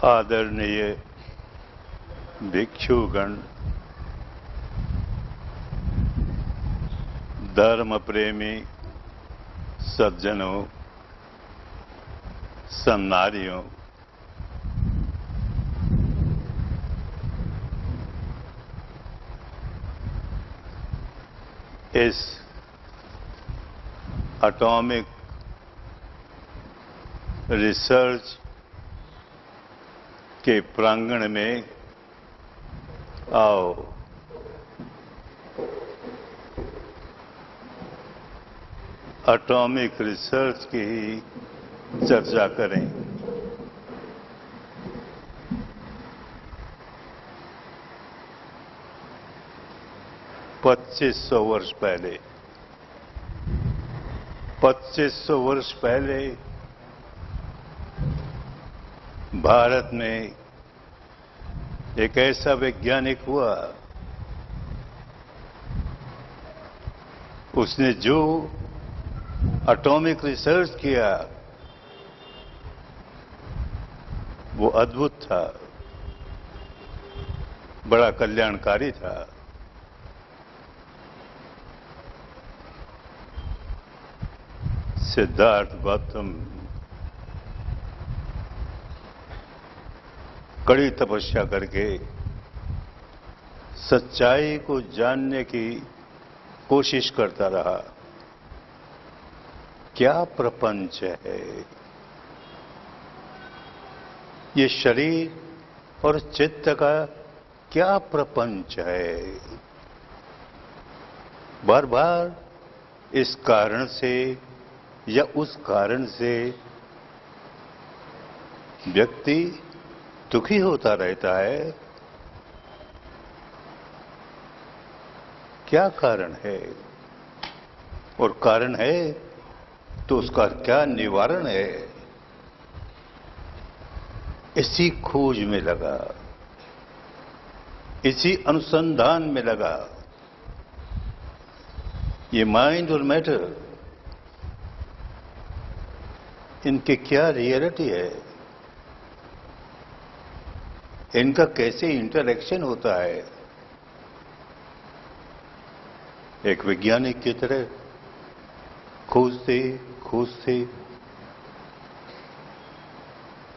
आदरणीय भिक्षुगण, धर्म प्रेमी सज्जनों, सन्नारियों, इस एटॉमिक रिसर्च के प्रांगण में आओ। एटॉमिक रिसर्च की ही चर्चा करें। पच्चीस सौ वर्ष पहले भारत में एक ऐसा वैज्ञानिक हुआ, उसने जो एटॉमिक रिसर्च किया वो अद्भुत था, बड़ा कल्याणकारी था। सिद्धार्थ गौतम कड़ी तपस्या करके सच्चाई को जानने की कोशिश करता रहा। क्या प्रपंच है ये? शरीर और चित्त का क्या प्रपंच है? बार बार इस कारण से या उस कारण से व्यक्ति दुखी होता रहता है। क्या कारण है? और कारण है तो उसका क्या निवारण है? इसी खोज में लगा, इसी अनुसंधान में लगा। ये माइंड और मैटर, इनके क्या रियलिटी है? इनका कैसे इंटरैक्शन होता है? एक वैज्ञानिक की तरह खोजते खोजते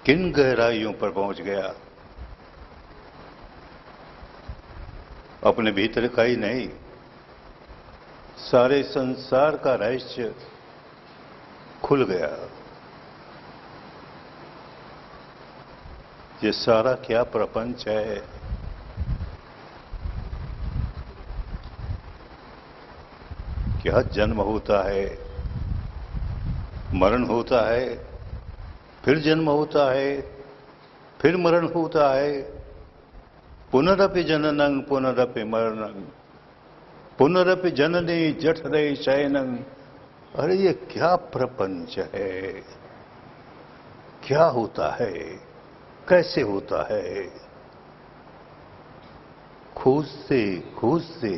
किन गहराइयों पर पहुंच गया? अपने भीतर का ही नहीं, सारे संसार का रहस्य खुल गया। ये सारा क्या प्रपंच है? क्या जन्म होता है, मरण होता है, फिर जन्म होता है, फिर मरण होता है, पुनरपि जननं पुनरपि मरणं, पुनरपि जननी जठरे शयनं। अरे ये क्या प्रपंच है? क्या होता है? कैसे होता है? खोजते खोजते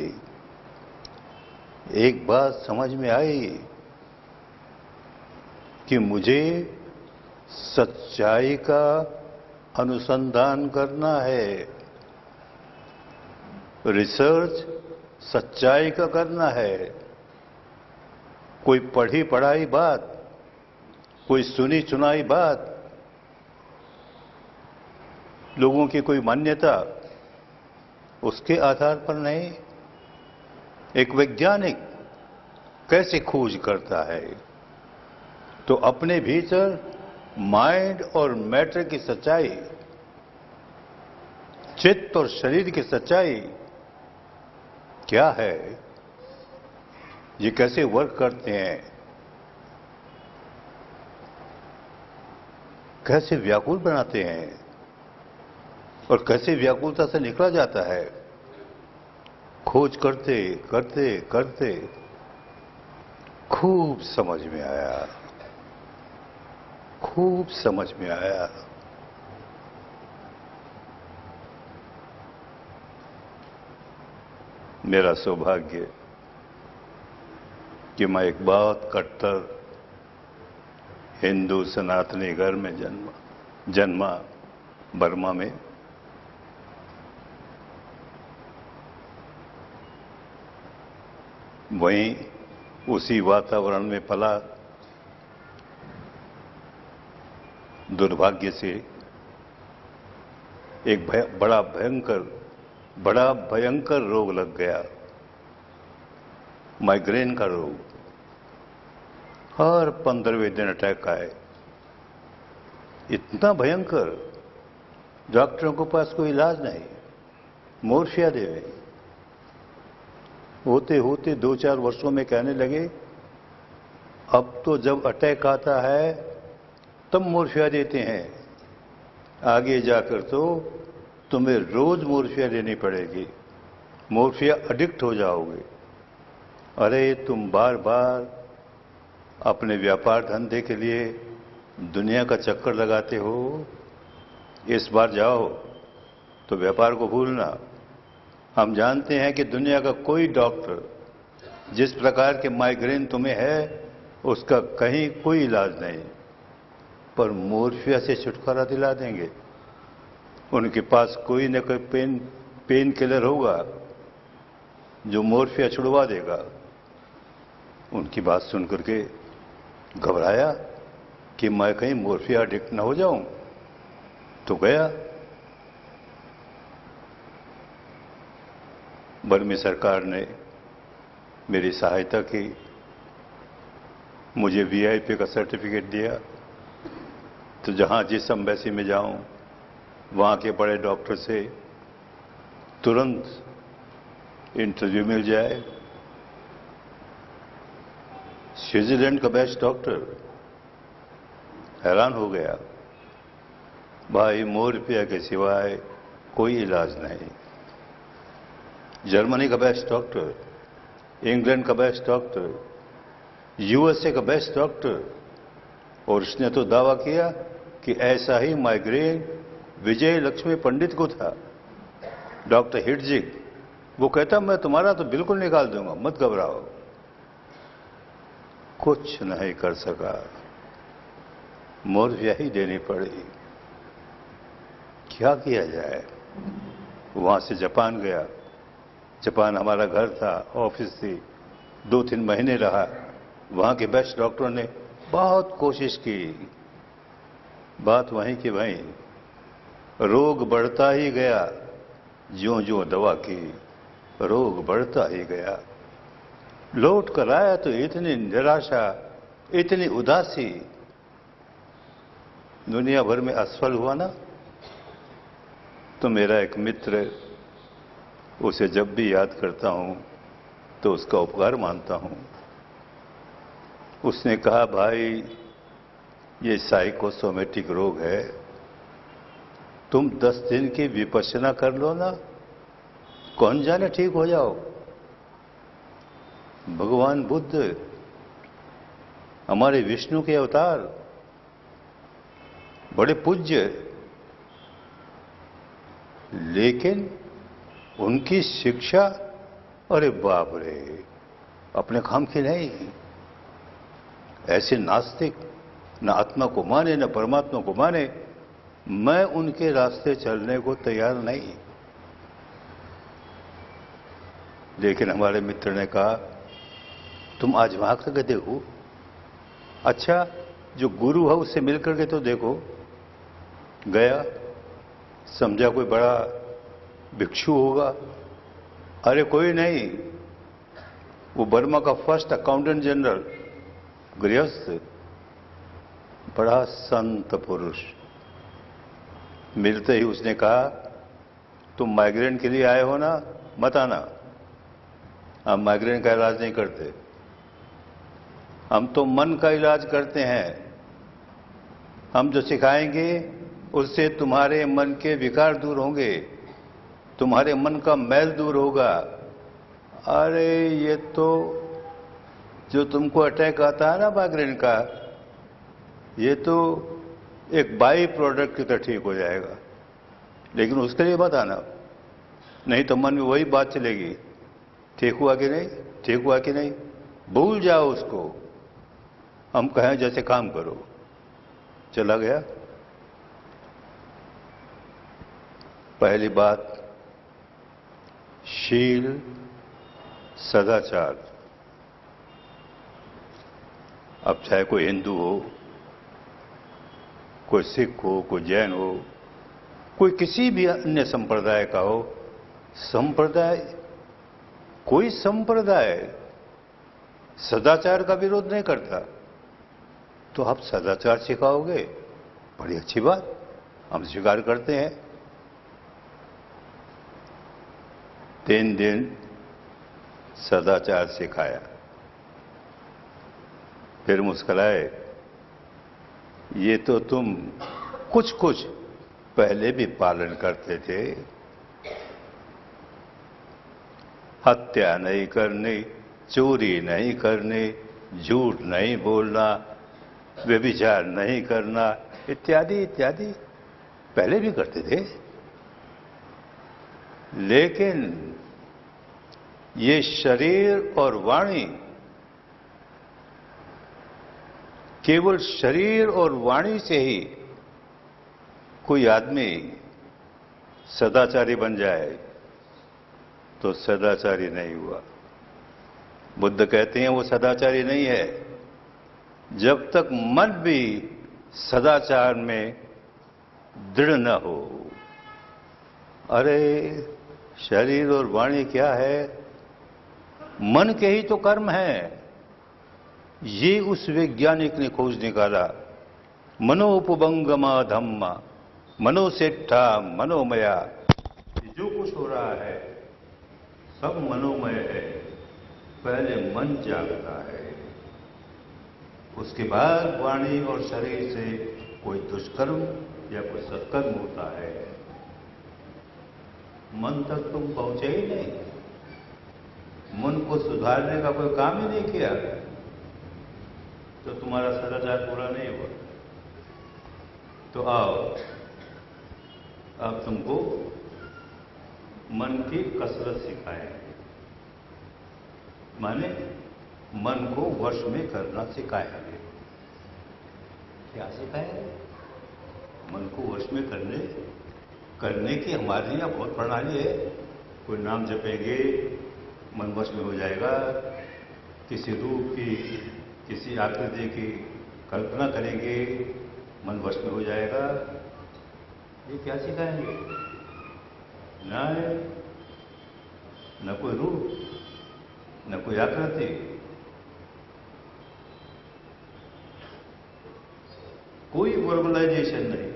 एक बात समझ में आई कि मुझे सच्चाई का अनुसंधान करना है। रिसर्च सच्चाई का करना है। कोई पढ़ी पढ़ाई बात, कोई सुनी सुनाई बात, लोगों की कोई मान्यता, उसके आधार पर नहीं। एक वैज्ञानिक कैसे खोज करता है? तो अपने भीतर माइंड और मैटर की सच्चाई, चित्त और शरीर की सच्चाई क्या है? ये कैसे वर्क करते हैं? कैसे व्याकुल बनाते हैं? और कैसे व्याकुलता से निकला जाता है? खोज करते करते करते खूब समझ में आया, खूब समझ में आया। मेरा सौभाग्य कि मैं एक बहुत कट्टर हिंदू सनातनी घर में जन्मा। बर्मा में। वहीं उसी वातावरण में पला। दुर्भाग्य से एक बड़ा भयंकर रोग लग गया, माइग्रेन का रोग। हर 15वें दिन अटैक आए, इतना भयंकर, डॉक्टरों के पास कोई इलाज नहीं, मोर्फिया देवे। होते होते 2-4 वर्षों में कहने लगे अब तो जब अटैक आता है तब मोर्फिया देते हैं, आगे जाकर तो तुम्हें रोज मोर्फिया लेनी पड़ेगी, मोर्फिया एडिक्ट हो जाओगे। अरे तुम बार बार अपने व्यापार धंधे के लिए दुनिया का चक्कर लगाते हो, इस बार जाओ तो व्यापार को भूलना। हम जानते हैं कि दुनिया का कोई डॉक्टर जिस प्रकार के माइग्रेन तुम्हें है उसका कहीं कोई इलाज नहीं, पर मोर्फिया से छुटकारा दिला देंगे। उनके पास कोई न कोई पेन किलर होगा जो मोर्फिया छुड़वा देगा। उनकी बात सुनकर के घबराया कि मैं कहीं मोर्फिया एडिक्ट न हो जाऊं, तो गया। बर्मी सरकार ने मेरी सहायता की, मुझे वीआईपी का सर्टिफिकेट दिया। तो जहां जिस एम्बेसी में जाऊं वहां के बड़े डॉक्टर से तुरंत इंटरव्यू मिल जाए। स्विट्जरलैंड का बेस्ट डॉक्टर, हैरान हो गया, भाई मोर्फिया के सिवाय कोई इलाज नहीं। जर्मनी का बेस्ट डॉक्टर, इंग्लैंड का बेस्ट डॉक्टर, यूएसए का बेस्ट डॉक्टर, और उसने तो दावा किया कि ऐसा ही माइग्रेन विजय लक्ष्मी पंडित को था, डॉक्टर हिटजिग। वो कहता मैं तुम्हारा तो बिल्कुल निकाल दूंगा, मत घबराओ। कुछ नहीं कर सका, मोर्फिया ही देनी पड़ी। क्या किया जाए? वहां से जापान गया। जापान हमारा घर था, ऑफिस थी, 2-3 महीने रहा। वहां के बेस्ट डॉक्टरों ने बहुत कोशिश की, बात वहीं की वहीं, रोग बढ़ता ही गया। ज्यों ज्यों दवा की रोग बढ़ता ही गया। लौट कर आया तो इतनी निराशा, इतनी उदासी, दुनिया भर में असफल हुआ ना। तो मेरा एक मित्र, उसे जब भी याद करता हूं तो उसका उपकार मानता हूं। उसने कहा भाई ये साइकोसोमेटिक रोग है, तुम 10 दिन की विपश्यना कर लो ना, कौन जाने ठीक हो जाओ। भगवान बुद्ध, हमारे विष्णु के अवतार, बड़े पूज्य, लेकिन उनकी शिक्षा, अरे बाप रे, अपने काम की नहीं। ऐसे नास्तिक, न आत्मा को माने न परमात्मा को माने, मैं उनके रास्ते चलने को तैयार नहीं। लेकिन हमारे मित्र ने कहा तुम आजमा करके देखो, अच्छा जो गुरु है उससे मिलकर के तो देखो। गया, समझा कोई बड़ा भिक्षु होगा, अरे कोई नहीं, वो बर्मा का फर्स्ट अकाउंटेंट जनरल, गृहस्थ, बड़ा संत पुरुष। मिलते ही उसने कहा तुम माइग्रेन के लिए आए हो ना, मत आना, हम माइग्रेन का इलाज नहीं करते, हम तो मन का इलाज करते हैं। हम जो सिखाएंगे उससे तुम्हारे मन के विकार दूर होंगे, तुम्हारे मन का मैल दूर होगा। अरे ये तो जो तुमको अटैक आता है ना माइग्रेन का, ये तो एक बाई प्रोडक्ट की तरह ठीक हो जाएगा, लेकिन उसके लिए मत आना, नहीं तो मन में वही बात चलेगी, ठीक हुआ कि नहीं, ठीक हुआ कि नहीं, भूल जाओ उसको, हम कहें जैसे काम करो। चला गया। पहली बात, शील सदाचार। अब चाहे कोई हिंदू हो, कोई सिख हो, कोई जैन हो, कोई किसी भी अन्य संप्रदाय का हो, कोई संप्रदाय सदाचार का विरोध नहीं करता। तो आप सदाचार सिखाओगे, बड़ी अच्छी बात, हम स्वीकार करते हैं। 3 दिन सदाचार सिखाया, फिर मुस्कुराए। ये तो तुम कुछ कुछ पहले भी पालन करते थे। हत्या नहीं करनी, चोरी नहीं करनी, झूठ नहीं बोलना, व्यभिचार नहीं करना, इत्यादि इत्यादि पहले भी करते थे। लेकिन ये शरीर और वाणी, केवल शरीर और वाणी से ही कोई आदमी सदाचारी बन जाए तो सदाचारी नहीं हुआ। बुद्ध कहते हैं वो सदाचारी नहीं है जब तक मन भी सदाचार में दृढ़ न हो। अरे शरीर और वाणी क्या है? मन के ही तो कर्म है। ये उस वैज्ञानिक ने खोज निकाला। मनोपबंगमा धम्मा, मनोसेठा मनोमया। जो कुछ हो रहा है सब मनोमय है। पहले मन जागता है, उसके बाद वाणी और शरीर से कोई दुष्कर्म या कोई सत्कर्म होता है। मन तक तुम पहुंचे ही नहीं, मन को सुधारने का कोई काम ही नहीं किया, तो तुम्हारा सदाचार पूरा नहीं हुआ। तो आओ, अब तुमको मन की कसरत सिखाएं, माने मन को वश में करना सिखाएंगे। क्या सिखाएंगे? मन को वश में करने की हमारे यहाँ बहुत प्रणाली है। कोई नाम जपेंगे, मन वश में हो जाएगा। किसी रूप की, किसी आकृति की कल्पना करेंगे, मन वश में हो जाएगा। ये क्या सिखाएंगे? न कोई रूप, न कोई आकृति। कोई वर्बलाइजेशन नहीं।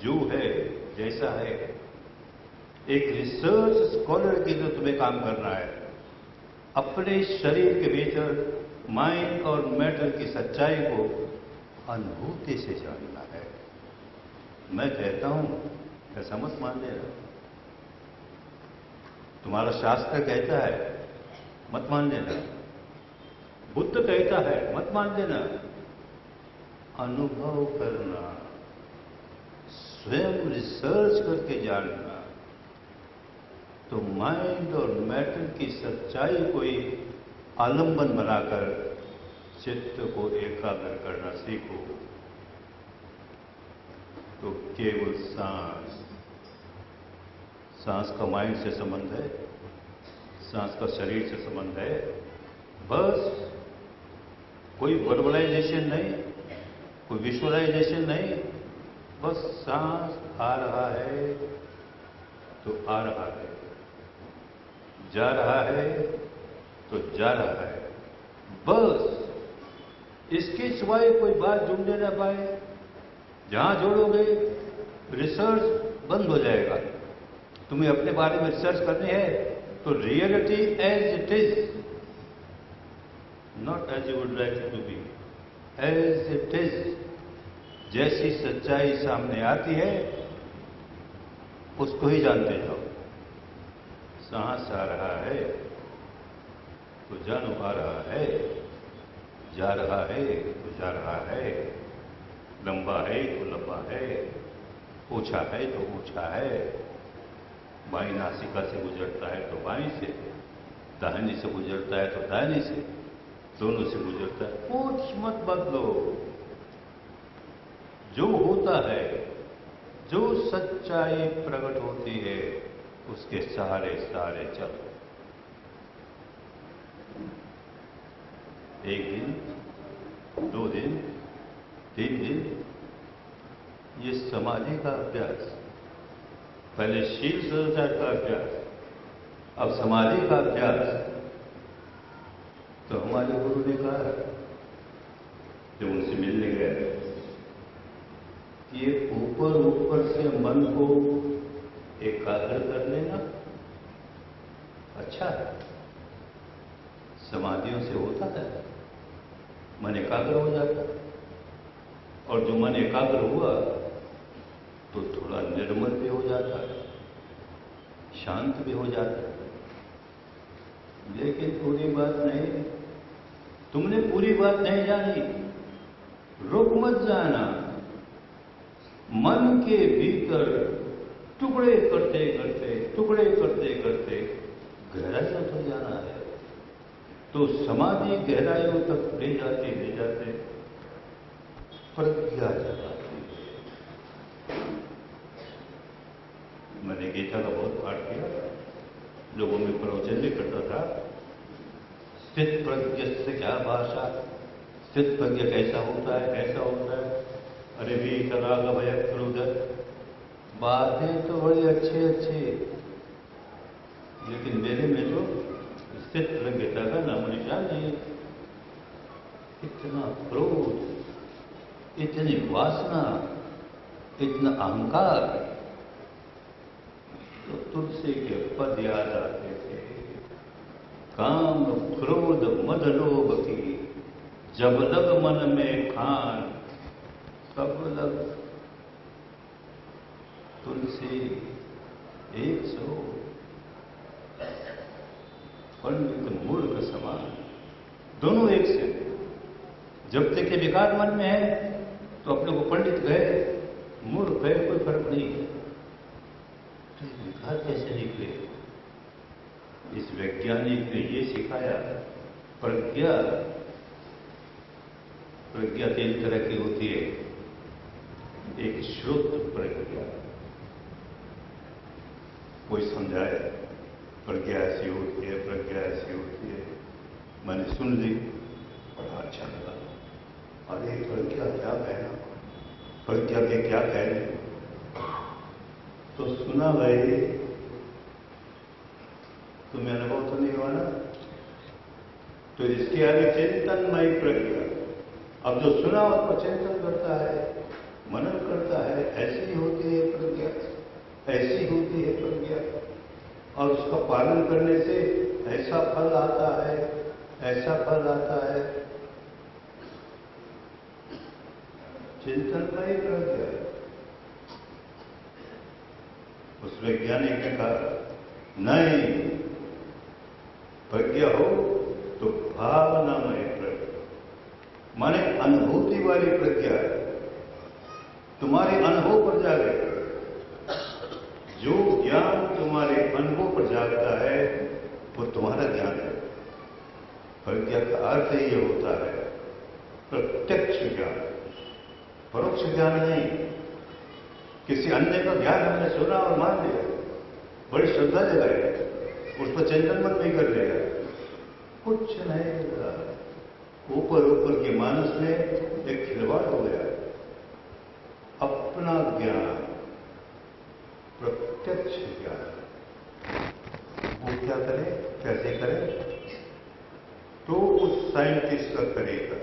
जो है जैसा है। एक रिसर्च स्कॉलर की जो तुम्हें काम करना है, अपने शरीर के भीतर माइंड और मैटर की सच्चाई को अनुभूति से जानना है। मैं कहता हूं, ऐसा मत मान लेना। तुम्हारा शास्त्र कहता है, मत मान लेना। बुद्ध कहता है, मत मान लेना। अनुभव करना, स्वयं रिसर्च करके जानना। तो माइंड और मैटर की सच्चाई को ही आलंबन बनाकर चित्त को एकाग्र करना सीखो। तो केवल सांस का माइंड से संबंध है, सांस का शरीर से संबंध है। बस कोई वर्बलाइजेशन नहीं, कोई विजुअलाइजेशन नहीं। बस सांस आ रहा है तो आ रहा है, जा रहा है तो जा रहा है। बस इसके सिवाय कोई बात जुड़ने ना पाए। जहां जोड़ोगे रिसर्च बंद हो जाएगा। तुम्हें अपने बारे में रिसर्च करनी है तो reality as it is, not as you would like to be, as it is. जैसी सच्चाई सामने आती है उसको ही जानते जाओ। सांस आ रहा है तो जान आ रहा है, जा रहा है तो जा रहा है, लंबा है तो लंबा है, ऊंचा है तो ऊंचा है। बाईं नासिका से गुजरता है तो बाईं से, दाहिनी से गुजरता है तो दाहिनी से, दोनों से गुजरता है। कुछ मत बदलो। जो होता है जो सच्चाई प्रकट होती है उसके सहारे सहारे चलो। एक दिन, 2 दिन, 3 दिन, ये समाधि का अभ्यास, पहले शील सदाचार का अभ्यास, अब समाधि का अभ्यास। तो हमारे गुरु ने कहा जब उनसे मिलने गए, ये ऊपर ऊपर से मन को एकाग्र कर लेना अच्छा है, समाधियों से होता है, मन एकाग्र हो जाता है। और जो मन एकाग्र हुआ तो थोड़ा निर्मल भी हो जाता है, शांत भी हो जाता है। लेकिन पूरी बात नहीं, तुमने पूरी बात नहीं जानी। रुक मत जाना, मन के भीतर टुकड़े करते करते, टुकड़े करते करते गहराइयों तक जाना है। तो समाधि गहराइयों तक ले जाते प्रज्ञा जगाती है। मैंने गीता का बहुत पाठ किया, लोगों में प्रवचन भी करता था। स्थित प्रज्ञ से क्या भाषा, स्थित प्रज्ञ कैसा होता है, कैसा होता है। अरे भी राग भय क्रोध, बातें तो बड़ी अच्छी अच्छी, लेकिन मेरे में तो स्थित प्रज्ञता का नाम निशान नहीं। इतना क्रोध, इतनी वासना, इतना अहंकार। तो तुलसी के पद याद आते थे, काम क्रोध मद लोभ की जब लग मन में खान, कब लग। तुलसी 100 पंडित मूर्ख समान, दोनों एक से। जब तक के विकार मन में है तो अपने को पंडित गए, मूर्ख गए, कोई फर्क नहीं है। तो विकार कैसे निकले? इस वैज्ञानिक ने ये सिखाया, प्रज्ञा 3 तरह की होती है। एक श्रुत प्रज्ञा, कोई समझाए प्रज्ञा ऐसी होती है, प्रज्ञा ऐसी होती है, मैंने सुन ली, बड़ा अच्छा लगा। अरे प्रज्ञा क्या कहना, प्रज्ञा के क्या कहने, तो सुना भाई, तुम्हें अनुभव तो नहीं हुआ ना। तो इसके आगे चिंतनमयी प्रज्ञा। अब जो सुना उसको चिंतन करता है, मनन करता है, ऐसी होती है प्रज्ञा, ऐसी होती है प्रज्ञा। और उसका पालन करने से ऐसा फल आता है, ऐसा फल आता है। चिंतनमयी प्रज्ञा। उस वैज्ञानिक ने कहा नहीं, प्रज्ञा हो तो भावनामय प्रज्ञा, माने अनुभूति वाली प्रज्ञा है, तुम्हारे अनुभव पर जागे। जो ज्ञान तुम्हारे अनुभव पर जागता है वो तुम्हारा ज्ञान है। प्रज्ञा का अर्थ ये होता है प्रत्यक्ष ज्ञान, परोक्ष ज्ञान नहीं। किसी अन्य का ज्ञान हमने सुना और मान लिया, बड़ी श्रद्धा जगाई, उस पर चिंतन मत नहीं कर लिया, कुछ नहीं मिला। ऊपर ऊपर के मानस में एक खिलवाड़ हो गया। अपना ज्ञान, प्रत्यक्ष ज्ञान, वो क्या करे, कैसे करे? तो उस साइंटिस्ट का तरीका,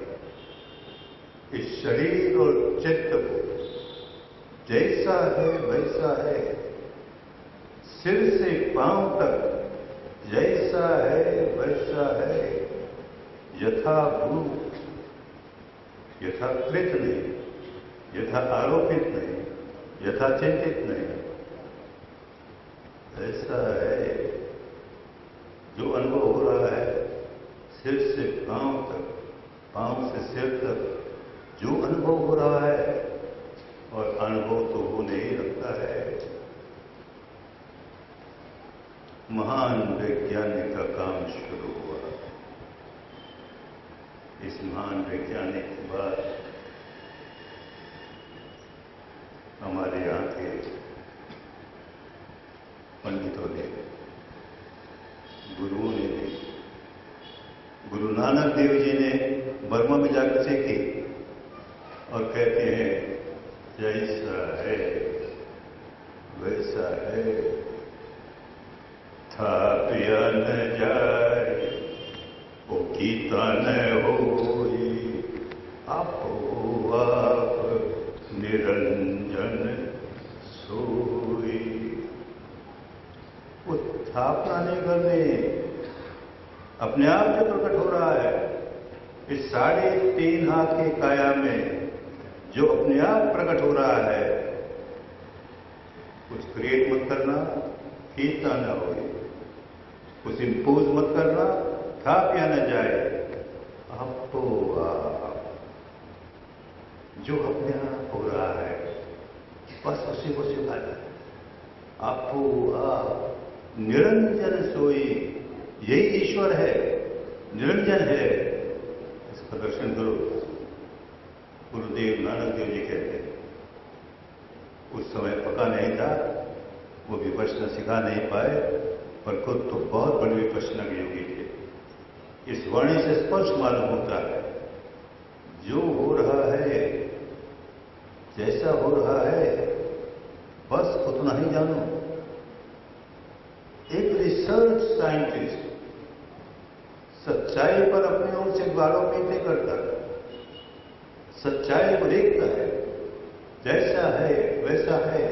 इस शरीर और चित्त को जैसा है वैसा है, सिर से पांव तक जैसा है वैसा है, यथाभूत, यथाकृत नहीं, यथा आरोपित नहीं, यथा चिंतित नहीं, ऐसा है। जो अनुभव हो रहा है सिर से पांव तक, पांव से सिर तक, जो अनुभव हो रहा है, और अनुभव तो होने ही लगता है। महान वैज्ञानिक का काम शुरू हुआ। इस महान वैज्ञानिक के बाद हमारे यहाँ के नानक देव जी ने बर्मा में जाकर सीखी और कहते हैं जैसा है वैसा है, था पिया न जाए वो गीता न होई, आपो आप निरंजन सोई। वो स्थापना नहीं करने, अपने आप जो प्रकट हो रहा है इस 3.5 हाथ की काया में, जो अपने आप प्रकट हो रहा है, कुछ क्रिएट मत करना, कीर्ता न हो, कुछ इंपोज मत करना, खा पिया न जाए, आपको आप जो अपने आप हो रहा है बस उसी को स्वीकार। आपको आप निरंजन सोई, यही ईश्वर है, निरंजन है, इसका दर्शन करो। गुरुदेव नानक देव जी कहते हैं उस समय पका नहीं था, वो विपश्यना सिखा नहीं पाए, पर खुद तो बहुत बड़ी विपश्यना के योगी थे। इस वाणी से स्पष्ट मालूम होता है जो हो रहा है, जैसा हो रहा है, बस उतना ही जानो। एक रिसर्च साइंटिस्ट सच्चाई पर अपने ओर से आरोपित नहीं करता, सच्चाई को देखता है, जैसा है वैसा है,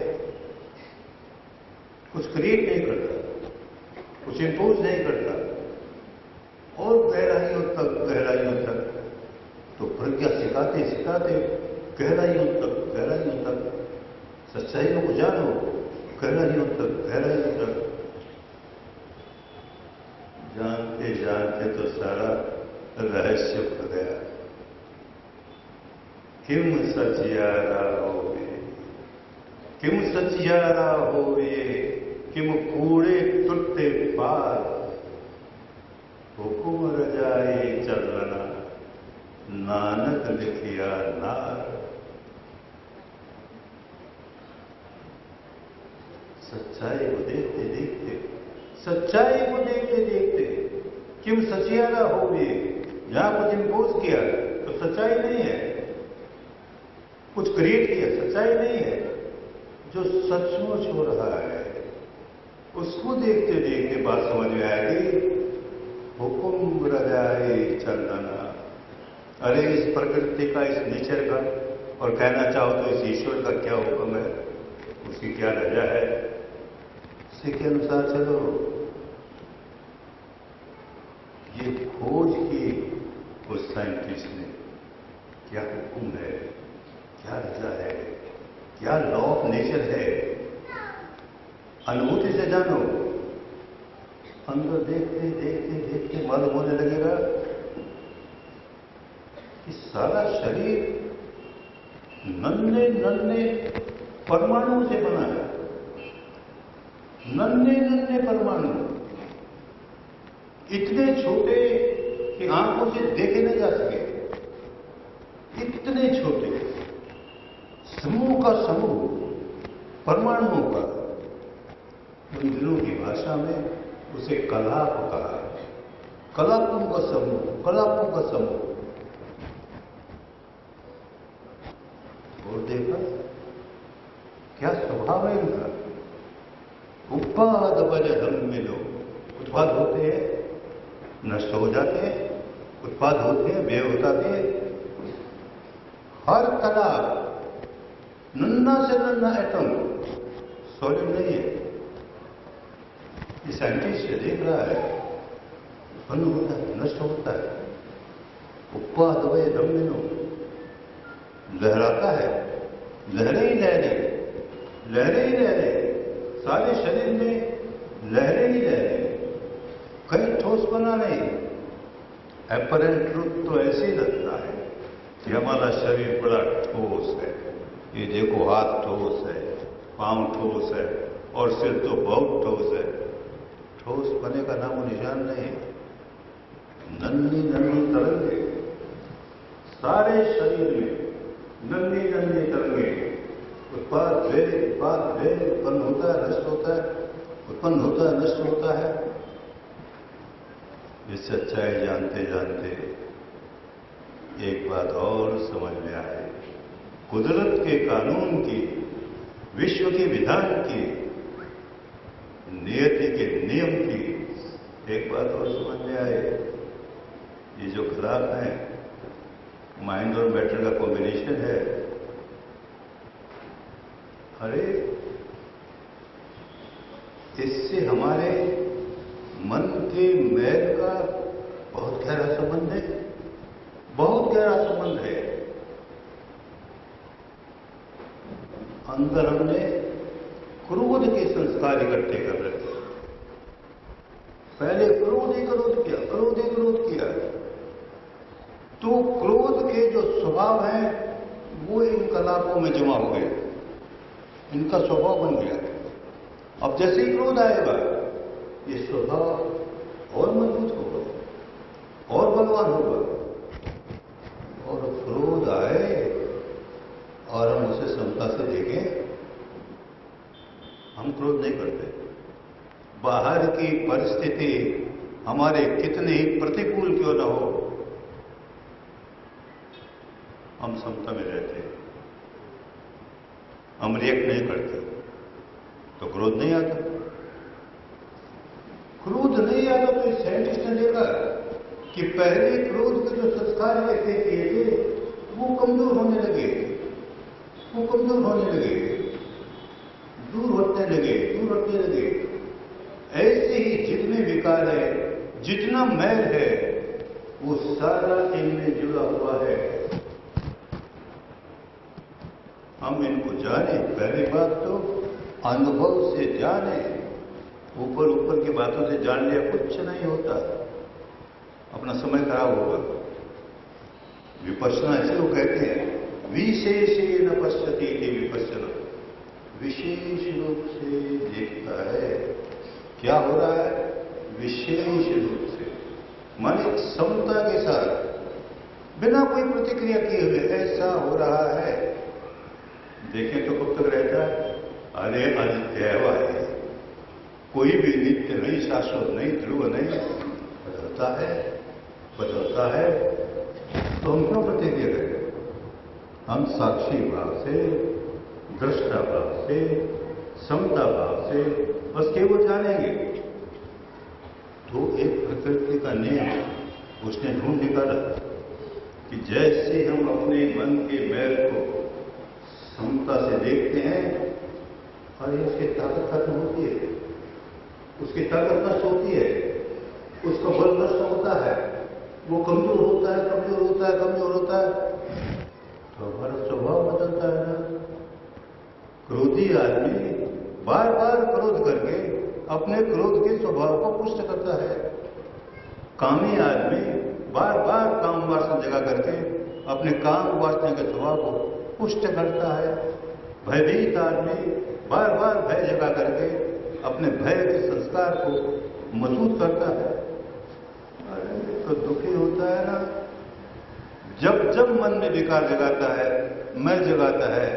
कुछ क्रिएट नहीं करता, कुछ इंपोज नहीं करता, और गहराइयों तक तो प्रज्ञा सिखाते सिखाते गहराइयों तक सच्चाइयों को जानो, गहराइयों तक जानते जानते तो सारा रहस्य खुल गया। किम सचियारा होवे, किम सचियारा होवे, किम कूड़े टुट्टे पार, हुकुम रजाई चलना नानक लिखिया नार। सच्चाई को देखते देखते, सच्चाई को देखते देखते, किम सचियारा होवे, जहां कुछ इंपोज किया तो सच्चाई नहीं है, कुछ क्रिएट किया सच्चाई नहीं है, जो सचमुच हो रहा है उसको देखते देखते बात समझ में आएगी। हुकुम रजाए चलना, अरे इस प्रकृति का, इस नेचर का, और कहना चाहो तो इस ईश्वर का क्या हुक्म है, उसकी क्या रजा है, उसी के अनुसार चलो। ये खोज की उस साइंटिस्ट ने, क्या हुक्म है, क्या रजा है, क्या लॉ ऑफ नेचर है, अनुभूति से जानो। अंदर देखते देखते देखते मालूम होने लगेगा कि सारा शरीर नन्हे नन्हे परमाणुओं से बना है, नन्हे नन्हे परमाणु, इतने छोटे कि आंखों से देखे नहीं जा सके, इतने छोटे समूह का समूह परमाणुओं का। उन दिनों की भाषा में उसे कलाप कहा, कलापों का समूह, कलापों का समूह। और देखा क्या स्वभाव है इनका। उत्पाद बजहम में लोग उत्पाद होते हैं, नष्ट हो जाते हैं, उत्पाद होते हैं, व्यय हो जाते हैं। हर कला नन्ना से नन्ना एटम सॉलिड नहीं है। ये साइंटिस्ट से देख रहा है, उत्पन्न होता है, नष्ट होता है। उत्पाद वय दमिनो, लहराता है, लहरें ही लहरें, लहरें ही लहरें, सारे शरीर में लहरें ही लहरें, कहीं ठोस बना नहीं। एपरेंट ट्रुथ तो ऐसे ही लगता है कि हमारा शरीर बड़ा ठोस है, ये देखो हाथ ठोस है, पांव ठोस है, और सिर तो बहुत ठोस है। ठोस बने का नामो निशान नहीं। नन्ही नन्ही तरंगे सारे शरीर में, नन्ही नन्ही तरंगे, उत्पाद वे उत्पन्न होता है, नष्ट होता है, उत्पन्न होता है, नष्ट होता है। ये सच्चाई जानते जानते एक बात और समझ में आए, कुदरत के कानून की, विश्व के विधान की, नियति के नियम की एक बात और समझ में आए। ये जो खराब है, माइंड और मैटर का कॉम्बिनेशन है, अरे इससे हमारे मन के मैल का बहुत गहरा संबंध है, बहुत गहरा संबंध है। अंदर हमने क्रोध के संस्कार इकट्ठे कर रहे थे। पहले क्रोध ही क्रोध किया, क्रोध ही क्रोध किया, तो क्रोध के जो स्वभाव हैं वो इन कलापों में जमा हो गए, इनका स्वभाव बन गया। अब जैसे ही क्रोध आएगा, ये स्वभाव और मजबूत होगा और बलवान होगा। और क्रोध आए और हम उसे समता से देखें, हम क्रोध नहीं करते। बाहर की परिस्थिति हमारे कितने ही प्रतिकूल क्यों न हो, हम समता में रहते हैं, हम रिएक्ट नहीं करते, तो क्रोध नहीं आता। क्रोध नहीं आता तो इस साइंटिस्ट ने देखा कि पहले क्रोध के जो संस्कार ऐसे किए थे वो कमजोर होने लगे, वो कमजोर होने लगे, दूर हटने लगे, दूर हटने लगे। ऐसे ही जितने विकार है, जितना मैल है, वो सारा इनमें जुड़ा हुआ है। हम इनको जाने, पहली बात तो अनुभव से जाने। ऊपर ऊपर की बातों से जान लिया कुछ नहीं होता, अपना समय खराब होगा। विपश्यना ऐसे वो कहते हैं, विशेषेण पश्यति इति विपश्यना, विशेष रूप से देखता है। क्या हो रहा है? विशेष रूप से, माने समता के साथ, बिना कोई प्रतिक्रिया किए हुए ऐसा हो रहा है। देखें तो कब तक रहता है? अरे अनित्य है, कोई भी नित्य नहीं, शाश्वत नहीं, ध्रुव नहीं, बदलता है, बदलता है। तो हम क्यों प्रतिक्रिया करें? हम साक्षी भाव से, दृष्टा भाव से, समता भाव से बस केवल जानेंगे। तो एक प्रकृति का नियम उसने ढूंढ निकाला कि जैसे हम अपने मन के मैल को समता से देखते हैं, और उसकी ताकत खत्म होती है, उसकी ताकत नष्ट होती है, उसका बल नष्ट होता है, वो कमजोर होता है, कमजोर होता है, कमजोर होता है, तो हमारा स्वभाव बदलता है ना। क्रोधी आदमी बार बार क्रोध करके अपने क्रोध के स्वभाव को पुष्ट करता है। कामी आदमी बार बार काम वासना जगा करके अपने काम वासना के स्वभाव को पुष्ट करता है। भयभीत आदमी बार बार भय जगा करके अपने भय के संस्कार को मजबूत करता है। अरे तो दुखी होता है ना। जब जब मन में विकार जगाता है, मैल जगाता है,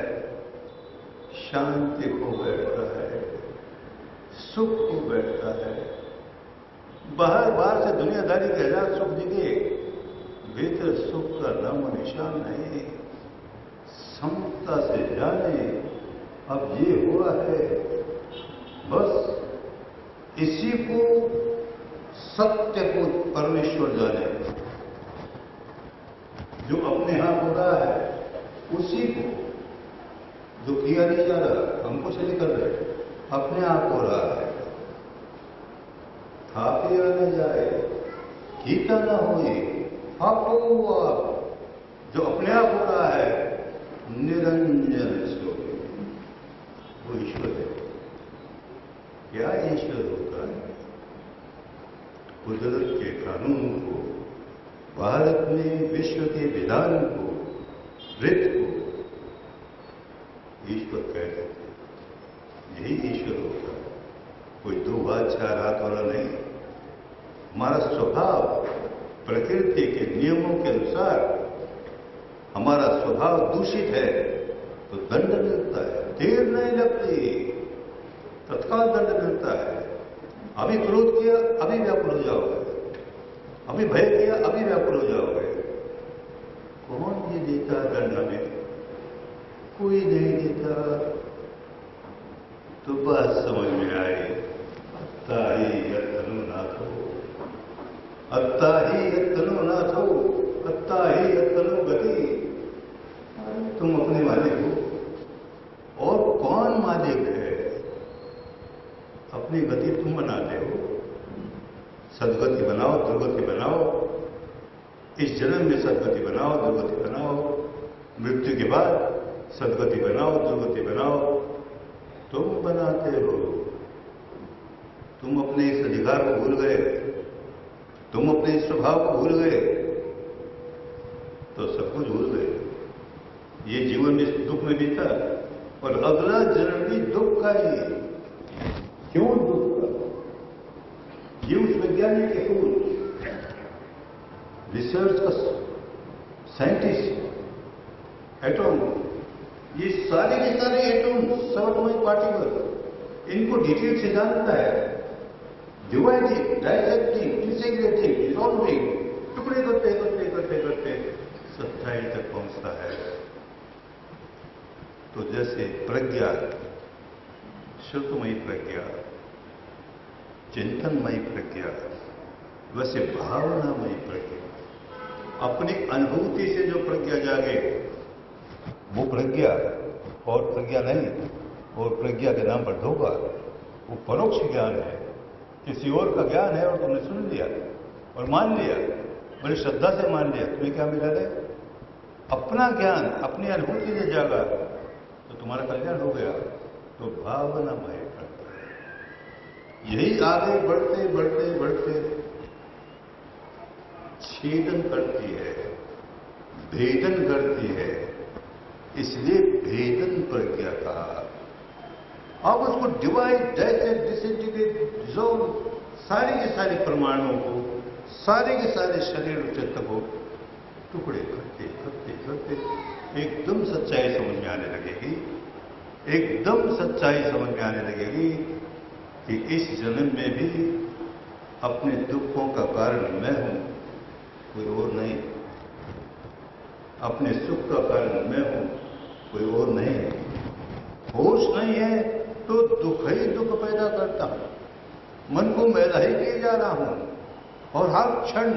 शांति को बैठता है, सुख को बैठता है। बाहर से दुनियादारी के हजार सुख दिखे, भीतर सुख का नाम निशान नहीं। समता से जाने अब ये हुआ है, बस इसी को सत्य को परमेश्वर जाने। जो अपने हाथ हो रहा है उसी को, जो किया नहीं जा रहा, हम कुछ नहीं कर रहे, अपने आप हो रहा है। खाते न जाए, कीता न होए, आप जो अपने आप हो रहा है, निरंजन स्वरूप, वो ईश्वर है। क्या ईश्वर होता है? कुदरत के कानून को, भारत में विश्व के विधान को, ऋत को ईश्वर कहते हैं। यही ईश्वर होता है, कोई दो हाथ चार हाथ वाला नहीं। हमारा स्वभाव प्रकृति के नियमों के अनुसार, हमारा स्वभाव दूषित है तो दंड मिलता है, देर नहीं लगती, तत्काल दंड मिलता है। अभी क्रोध किया, अभी व्याकुल हो जाओगे, अभी भय किया, अभी व्याकुल हो जाओगे। कौन ये देता दंड हमें? कोई नहीं देता। तो बात समझ में आई, अत्ता ही यत्तनु नाथो, अत्ता ही यत्तनु नाथो, अत्ता ही यत्तनु गति। तुम अपने मालिक हो और कौन मालिक है? अपनी गति तुम बनाते हो। सदगति बनाओ, दुर्गति बनाओ। इस जन्म में सदगति बनाओ, दुर्गति बनाओ। मृत्यु के बाद सदगति बनाओ, दुर्गति बनाओ। तुम बनाते हो। तुम अपने इस अधिकार को भूल गए, तुम अपने इस स्वभाव को भूल गए तो सब कुछ भूल गए। ये जीवन इस दुख में बीता और अगला जन्म भी दुख का ही। क्यों दुख का? ये उस वैज्ञानिक के फूल, रिसर्च का साइंटिस्ट, एटॉम, ये सारे के सारे एटम, सबअटॉमिक पार्टिकल, इनको डिटेल से जानता है। डिवाइडिंग, डाइसेक्टिंग, इंटीग्रेटिंग, डिसॉल्विंग, टुकड़े करते करते करते करते सच्चाई तक पहुंचता है। तो जैसे प्रज्ञा, श्रुतमयी प्रज्ञा, चिंतनमयी प्रज्ञा, वैसे भावनामयी प्रज्ञा, अपनी अनुभूति से जो प्रज्ञा जागे वो प्रज्ञा, और प्रज्ञा नहीं। और प्रज्ञा के नाम पर धोखा, वो परोक्ष ज्ञान है, किसी और का ज्ञान है और तुमने सुन लिया और मान लिया, बड़ी श्रद्धा से मान लिया। तुम्हें क्या मिला है? अपना ज्ञान, अपनी अनुभूति से जागा तो तुम्हारा कल्याण हो गया। तो भावनामय प्रज्ञा, यही आगे बढ़ते बढ़ते बढ़ते छेदन करती है, भेदन करती है। इसलिए भेदन प्रज्ञा कहा। आप उसको डिवाइड, डाइसेक्ट, डिसइंटीग्रेट, डिसॉल्व, सारे के सारे परमाणुओं को, सारे के सारे शरीर और चित्त को टुकड़े करते करते करते एकदम सच्चाई समझ में आने लगेगी। एकदम सच्चाई समझ में आने लगेगी कि इस जन्म में भी अपने दुखों का कारण मैं हूं, कोई और नहीं। अपने सुख का कारण मैं हूं, कोई और नहीं। होश नहीं है तो दुख ही दुख पैदा करता हूं। मन को मैला ही किए जा रहा हूं और हर क्षण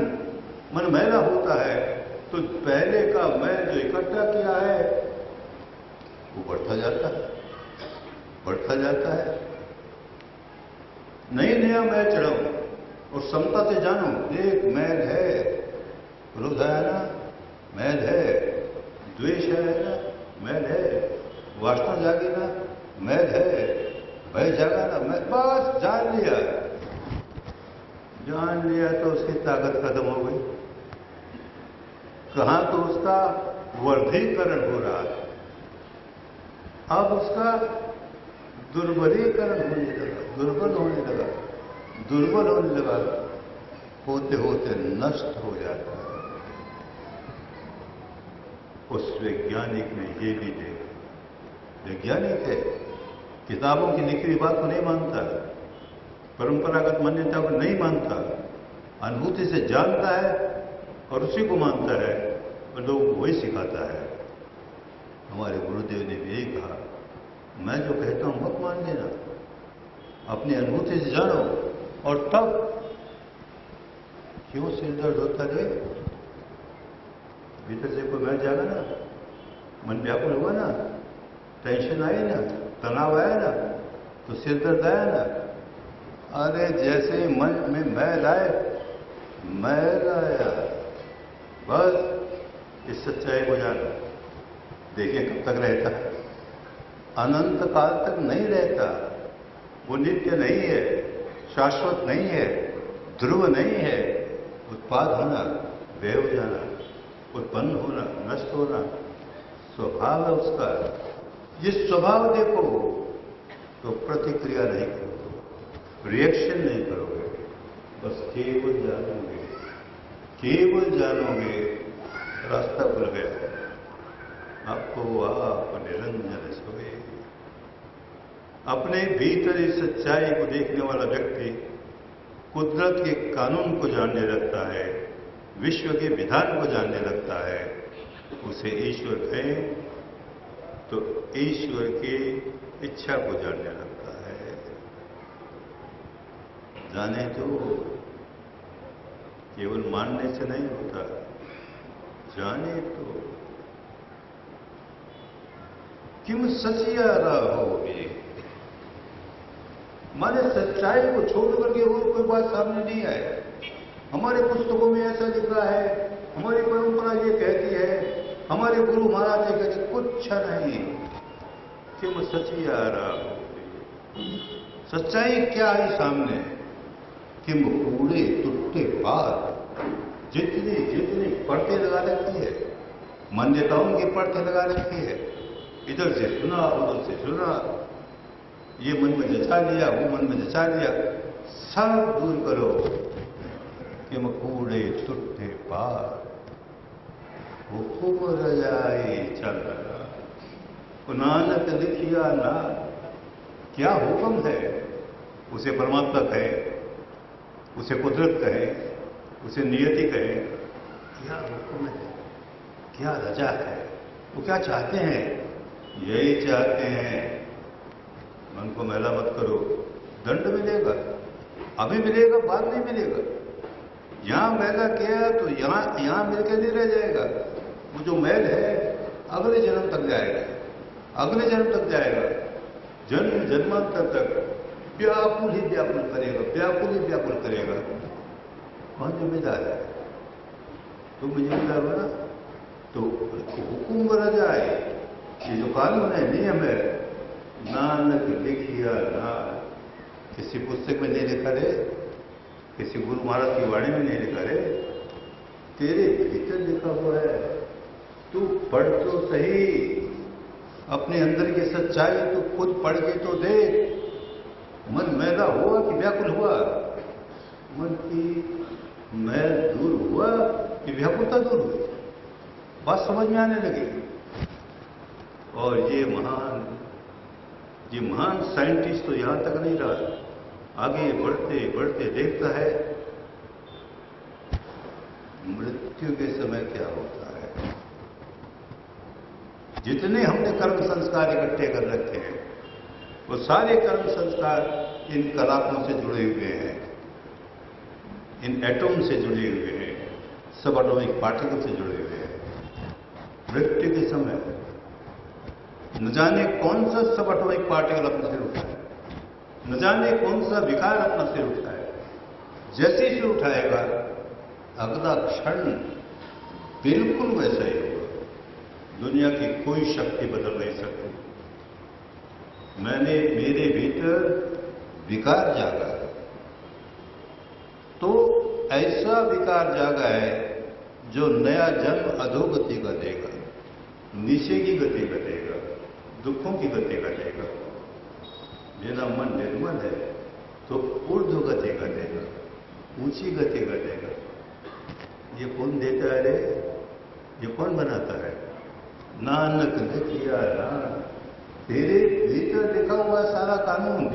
मन मैला होता है तो पहले का मैं जो इकट्ठा किया है वो बढ़ता जाता है, बढ़ता जाता है। नई नया मैल चढ़ाऊं और समता से जानूं, एक मैल है, क्रोध है ना, मैल है, द्वेष है ना, मैल है, वासना जागी ना, मैल है, भय जागा ना, मैं बस जान लिया। जान लिया तो उसकी ताकत खत्म हो गई। कहां तो उसका वर्धीकरण हो रहा है, अब उसका दुर्बलीकरण होने लगा, दुर्बल होने लगा, दुर्बल होने लगा, होते होते नष्ट हो जाता है। उस वैज्ञानिक ने ये भी देखा, वैज्ञानिक है, किताबों की लिखी हुई बात को नहीं मानता, परंपरागत मान्यता को नहीं मानता, अनुभूति से जानता है और उसी को मानता है और लोगों को वही सिखाता है। हमारे गुरुदेव ने भी यही कहा, मैं जो कहता हूं मत मान लेना, अपनी अनुभूति से जानो। और तब क्यों सिर दर्द होता रहे? भीतर से कोई मैं जागा ना, मन व्याकुल हुआ ना, टेंशन आई ना, तनाव आया ना, तो सिर दर्द आया ना। अरे जैसे मन में मैल आए, मैल आया, बस इस सच्चाई को जानो। देखिए कब तक रहता है? अनंत काल तक नहीं रहता। वो नित्य नहीं है, शाश्वत नहीं है, ध्रुव नहीं है। उत्पाद होना, व्यय हो जाना, उत्पन्न होना, नष्ट होना स्वभाव है उसका। ये स्वभाव देखो तो प्रतिक्रिया नहीं करोगे, रिएक्शन नहीं करोगे, बस केवल जानोगे, केवल जानोगे, रास्ता खुल गया। आपको आप निरंजन सोए। अपने भीतर इस सच्चाई को देखने वाला व्यक्ति कुदरत के कानून को जानने लगता है, विश्व के विधान को जानने लगता है, उसे ईश्वर कहें तो ईश्वर की इच्छा को जानने लगता है। जाने तो केवल मानने से नहीं होता, जाने तो क्यों सचियारा हो भी, माने सच्चाई को छोड़ करके और कोई बात सामने नहीं आए। हमारे पुस्तकों में ऐसा लिखा है, हमारी परंपरा ये कहती है, हमारे गुरु महाराज ने कहते कुछ नहीं, क्यों सचियारा हो भी। सच्चाई क्या है सामने? कि कूड़े टुट्टे पार, जितनी जितनी पर्दे लगा रखी है, मान्यताओं की पर्दे लगा रखी है, इधर से सुना उधर से सुना, ये मन में जचा लिया वो मन में जचा लिया, सब दूर करो। कि कूड़े टुट्टे पार, हुकुम रजाए चल रहा, नानक लिखिया ना। क्या हुक्म है? उसे परमात्मा कहे, उसे कुदरत कहे, उसे नियति कहे, क्या हुक्म है, क्या रजा है? वो क्या चाहते हैं? यही चाहते हैं मन को मैला मत करो, दंड मिलेगा, अभी मिलेगा बाद में मिलेगा। यहां मैला किया तो यहां मिलकर नहीं रह जाएगा, वो जो मैल है अगले जन्म तक जाएगा, अगले जन्म तक जाएगा, जन्म जन्मांतर तक व्याकुल ही व्याकुल करेगा, व्याकुल ही व्याकुल करेगा। कौन जिम्मेदार है? तुम जिम्मेदार हो ना। तो हुकुम बना जाए, ये जो कानून है, नियम है, नानक लिखिया ना। किसी पुस्तक में नहीं लिखा रे, किसी गुरु महाराज की वाणी में नहीं लिखा रे, तेरे भीतर लिखा हुआ है। तू पढ़ तो सही, अपने अंदर की सच्चाई तो खुद पढ़ के तो देख। मन मैला हुआ कि व्याकुल हुआ? मन की मैल दूर हुआ कि व्याकुलता दूर हुई? बात समझ में आने लगी। और ये महान साइंटिस्ट तो यहां तक नहीं रहा, आगे बढ़ते बढ़ते देखता है मृत्यु के समय क्या होता है। जितने हमने कर्म संस्कार इकट्ठे कर रखे हैं, वो सारे कर्म संस्कार इन कलापों से जुड़े हुए हैं, इन एटम से जुड़े हुए हैं, सब एटॉमिक पार्टिकल से जुड़े हुए हैं। मृत्यु के समय न जाने कौन सा सब एटॉमिक पार्टिकल अपना सिर उठाए, न जाने कौन सा विकार अपना सिर उठाए। जैसे ही सिर उठाएगा अगला क्षण बिल्कुल वैसा ही होगा। दुनिया की कोई शक्ति बदल नहीं सकती। मेरे भीतर विकार जागा है, तो ऐसा विकार जागा है जो नया जन्म अधोगति का देगा, नीचे की गति का देगा, दुखों की गति का देगा। मेरा मन निर्मल है तो ऊर्ध्व गति का देगा, ऊंची गति का देगा। ये कौन देता है रे? ये कौन बनाता है? नानक लिखिया ना। तेरे भीतर लिखा हुआ सारा कानून,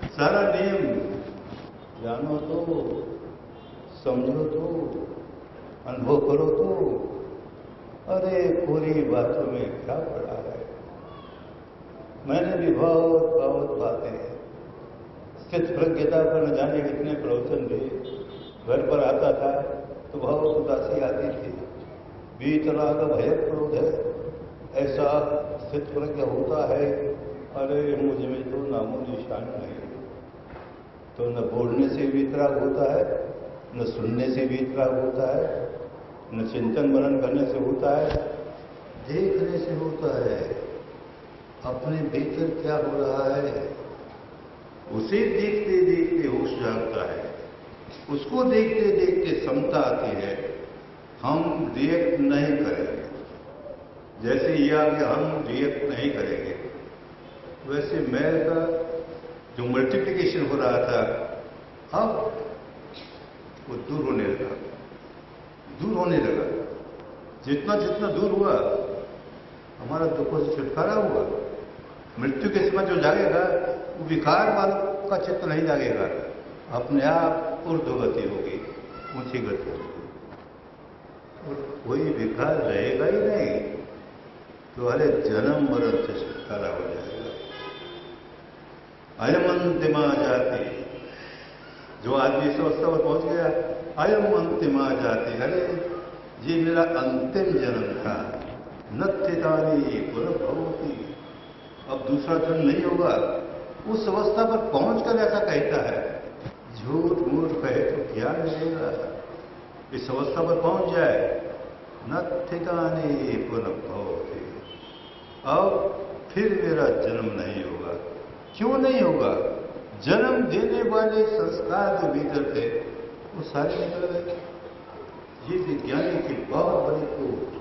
सारा नियम जानो तो, समझो तो, अनुभव करो तो। अरे पूरी बातों में क्या पड़ा है? मैंने भी बहुत बातें स्थित प्रज्ञता पर न जाने कितने प्रवचन दिए। घर पर आता था तो बहुत उदासी आती थी। वीतराग भय क्रोध है, ऐसा स्थित प्रज्ञ होता है। अरे मुझ में तो नामो निशान नहीं। तो न बोलने से वीतराग होता है, न सुनने से वीतराग होता है, न चिंतन मनन करने से होता है, देखने से होता है। अपने भीतर क्या हो रहा है उसे देखते देखते होश जागता है, उसको देखते देखते समता आती है। हम रिएक्ट नहीं करेंगे, जैसे ये आ गया हम रिएक्ट नहीं करेंगे। वैसे मैल का जो मल्टीप्लिकेशन हो रहा था अब वो दूर होने लगा। जितना जितना दूर हुआ हमारा दुखों से छुटकारा हुआ। मृत्यु के समय जो जागेगा वो विकार वालों का चित्त नहीं जागेगा, अपने आप ऊर्ध्वगति होगी, ऊंची गति होगी, और कोई विकार रहेगा ही नहीं। तो अरे जन्म मरण से छुटकारा हो जाएगा। अयम अंतिमा जाति, जो आदमी इस अवस्था पर पहुंच गया, अयम अंतिमा जाति, अरे ये मेरा अंतिम जन्म था, नत्थितानि पुनर्भवति, अब दूसरा जन्म नहीं होगा। उस अवस्था पर पहुंचकर ऐसा कहता है। झूठ मूठ कहे तो क्या मिलेगा? इस अवस्था पर पहुंच जाए, नत्थितानि पुनर्भवति, अब फिर मेरा जन्म नहीं होगा। क्यों नहीं होगा? जन्म देने वाले संस्कार जो भीतर थे वो सारे निकल गए। ये विज्ञानी की बहुत बड़ी खोज,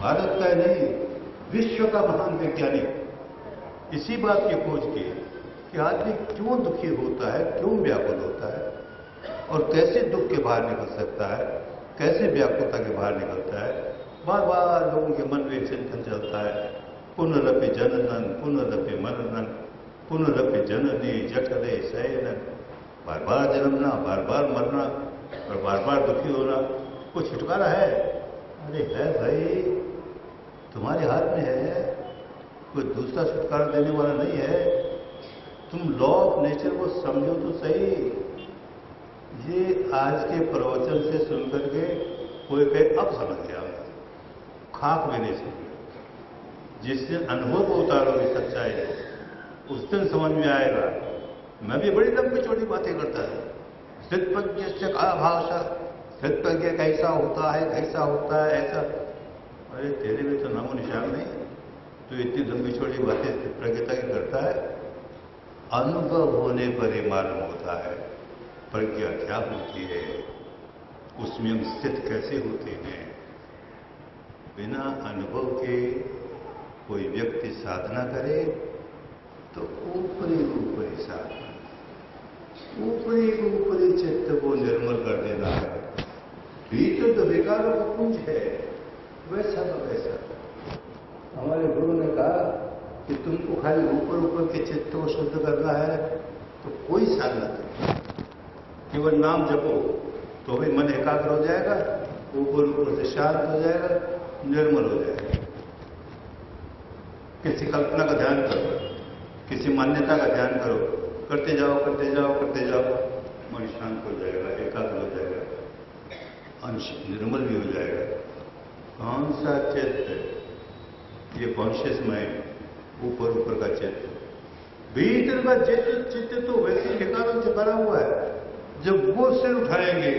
भारत का नहीं विश्व का महान वैज्ञानिक इसी बात की खोज की कि आदमी क्यों दुखी होता है, क्यों व्याकुल होता है, और कैसे दुख के बाहर निकल सकता है, कैसे व्याकुलता के बाहर निकलता है। बार बार लोगों के मन में चिंतन चलता है, पुनरपि जननं पुनरपि मरणं पुनरपि जननी जठरे शयनं, बार बार जन्मना, बार बार मरना और बार बार दुखी होना। कुछ छुटकारा है? अरे है भाई, तुम्हारे हाथ में है, कोई दूसरा छुटकारा देने वाला नहीं है। तुम लॉ ऑफ नेचर को समझो तो सही। ये आज के प्रवचन से सुनकर के कोई कहे अब समझ गया, खाक में नहीं समझ। जिस दिन अनुभव को उतारोगे सच्चाई को, उस दिन समझ में आएगा। मैं भी बड़ी लंबी चौड़ी बातें करता है, स्थितप्रज्ञ से का भाषा, स्थितप्रज्ञ कैसा होता है, कैसा होता है, ऐसा। अरे तेरे में तो नामो निशान नहीं, तो इतनी लंबी चौड़ी बातें स्थितप्रज्ञता की करता है। अनुभव होने पर ही मालूम होता है प्रज्ञा क्या होती है, उसमें हम स्थित कैसे होते हैं। बिना अनुभव के कोई व्यक्ति साधना करे तो ऊपरी ऊपरी साधना, ऊपरी ऊपरी चित्त को निर्मल कर देना है। भीतर तो विकारों का कुंज है, वैसा तो वैसा। हमारे गुरु ने कहा कि तुमको खाली ऊपर ऊपर के चित्त को शुद्ध करना है तो कोई साधना नहीं, केवल नाम जपो तो भी मन एकाग्र हो जाएगा, ऊपर ऊपर से शांत हो जाएगा, निर्मल हो जाएगा। किसी कल्पना का ध्यान करो, किसी मान्यता का ध्यान करो, करते जाओ करते जाओ करते जाओ, मन शांत हो जाएगा, एकाग्र हो जाएगा, अंश निर्मल भी हो जाएगा। कौन सा चित्त? ये कॉन्शियस माइंड, ऊपर ऊपर का चित्त। भीतर का चित्त तो वैसे विकारों से भरा हुआ है। जब वो सिर उठाएंगे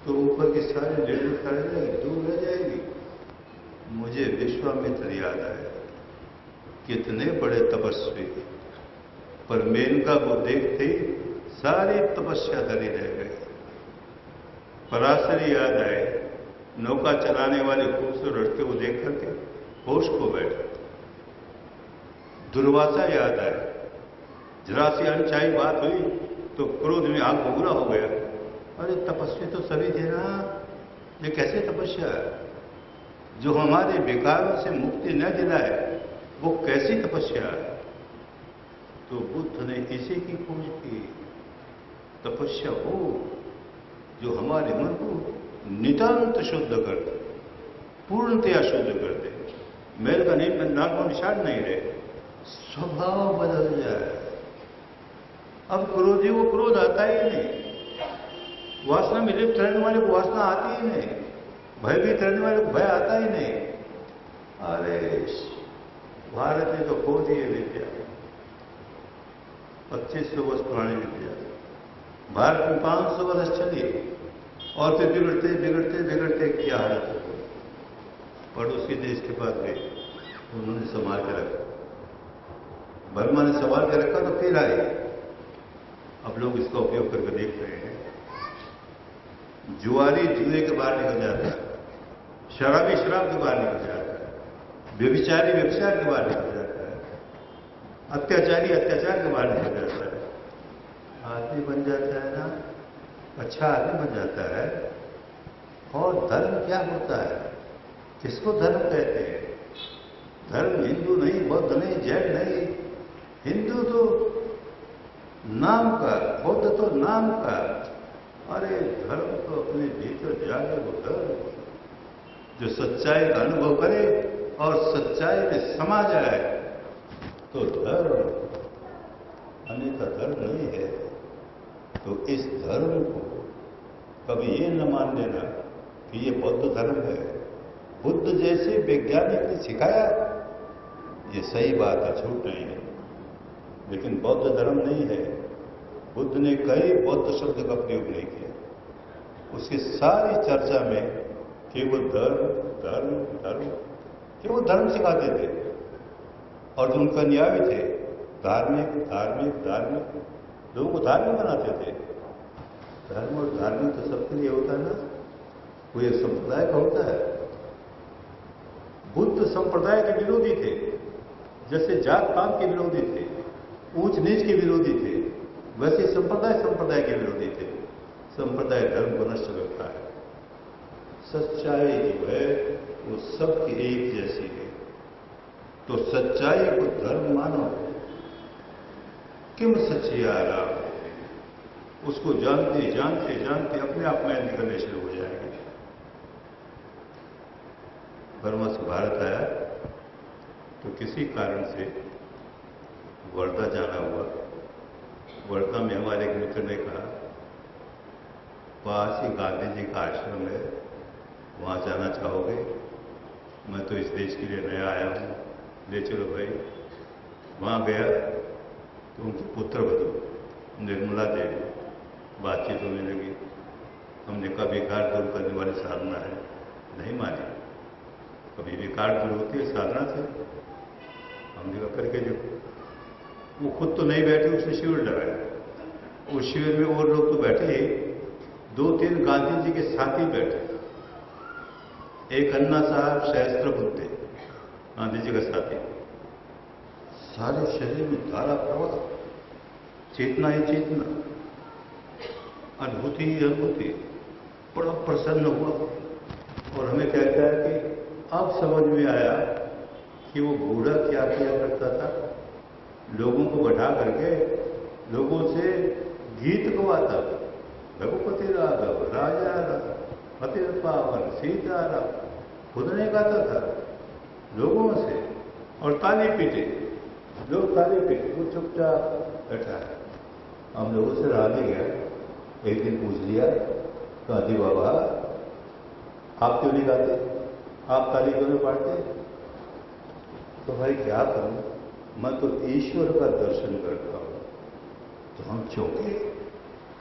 तो ऊपर की सारी निर्मल कर जाएगी, दूर रह जाएगी। मुझे विश्वामित्र याद आया, कितने बड़े तपस्वी, पर मेनका को देखते ही सारी तपस्या धरी रह गई। पराशर याद आए, नौका चलाने वाले खूबसूरत लड़के को देख करके होश खो बैठे। दुर्वासा याद आए, जरा सी अनचाही बात हुई तो क्रोध में आग बबूला हो गया। अरे तपस्वी तो सभी थे ना, ये कैसे तपस्या है? जो हमारे विकारों से मुक्ति न दिलाए वो कैसी तपस्या है? तो बुद्ध ने इसी की खोज की। तपस्या हो जो हमारे मन को नितांत शुद्ध कर दे, पूर्णतया शुद्ध कर दे, मैल का नाम को निशान नहीं रहे, स्वभाव बदल जाए। अब क्रोधी को क्रोध आता ही नहीं, वासना में लिप्त रहने वाले को वासना आती ही नहीं, भयभीत रहने वाले को भय आता ही नहीं। अरे भारत ने तो खो दी है विद्या, 2500 वर्ष पुरानी विद्या। भारत में 500 वर्ष चली और फिर बिगड़ते बिगड़ते बिगड़ते क्या हालत हो गई। पड़ोसी देश के पास गए, उन्होंने संभाल के रखा, बर्मा ने संभाल के रखा तो फिर आए। अब लोग इसका उपयोग करके देख रहे हैं। जुआरी जुए के बाहर निकल जाता है, शराबी शराब के बाहर निकल जाता है, व्यभिचारी व्यभिचार के बाहर निकल जाता है, अत्याचारी अत्याचार के बाहर निकल जाता है। आदमी बन जाता है ना, अच्छा आदमी बन जाता है। और धर्म क्या होता है? किसको धर्म कहते हैं? धर्म हिंदू नहीं, बौद्ध नहीं, जैन नहीं। हिंदू तो नाम का, बौद्ध तो नाम का। अरे धर्म तो अपने भीतर जागे, वो धर्म जो सच्चाई का अनुभव करे और सच्चाई में समा जाए तो धर्म, अन्यथा धर्म नहीं है। तो इस धर्म को कभी ये न मान लेना कि ये बौद्ध धर्म है। बुद्ध जैसे वैज्ञानिक ने सिखाया, ये सही बात है, झूठ नहीं है, लेकिन बौद्ध धर्म नहीं है। बुद्ध ने कई बौद्ध शब्द का प्रयोग नहीं किया। उसकी सारी चर्चा में केवल धर्म धर्म धर्म, केवल धर्म सिखाते थे। और जो उनका न्याय थे, धार्मिक धार्मिक धार्मिक, लोगों को धार्मिक बनाते थे। धर्म और धार्मिक तो सबके लिए होता है ना, वो एक संप्रदाय का होता है। बुद्ध संप्रदाय के विरोधी थे, जैसे जात पात के विरोधी थे, ऊंच नीच के विरोधी थे, वैसे संप्रदाय के विरोधी थे। संप्रदाय धर्म को नष्ट करता है। सच्चाई जो है वो सबकी एक जैसी है। तो सच्चाई को धर्म मानो। किम सच्चियारा, उसको जानते जानते जानते अपने आप में निकलने शुरू हो जाएंगे। बर्मा से भारत आया तो किसी कारण से वर्धा जाना हुआ। वर्धा में हमारे एक मित्र ने कहा, पास ही गांधी जी का आश्रम है, वहां जाना चाहोगे? मैं तो इस देश के लिए नया आया हूं, ले चलो भाई। वहां गया तो उनकी पुत्र वधू निर्मला देवी बातचीत होने लगी। हमने कहा विकार दूर करने वाली साधना है, नहीं मानी। कभी विकार दूर होती है साधना से? हमने कहा करके जो, वो खुद तो नहीं बैठे, उसने शिविर लगाया। उस शिविर में और लोग तो बैठे, 2-3 गांधी जी के साथी बैठे। एक अन्ना साहब सहस्त्र बुद्धे, गांधी जी का साथी। सारे शरीर में धारा प्रवाह, चेतना ही चेतना, अद्भुत ही अद्भुत। बड़ा प्रसन्न हुआ और हमें कहता है कि अब समझ में आया कि वो बूढ़ा क्या किया करता था। लोगों को बैठा करके लोगों से गीत गवाता था। रघुपति राघव राजा राम फतेह पावन सीताराम, खुद नहीं गाता था, लोगों से। और ताली पीटे, लोग ताली पीटे, वो चुपचाप बैठा है। हम लोगों से रहा नहीं गया। एक दिन पूछ लिया, गांधी बाबा आप क्यों नहीं गाते, आप ताली क्यों नहीं पाड़ते? तो भाई क्या करूं, मैं तो ईश्वर का दर्शन करता हूं। तो हम चौंके,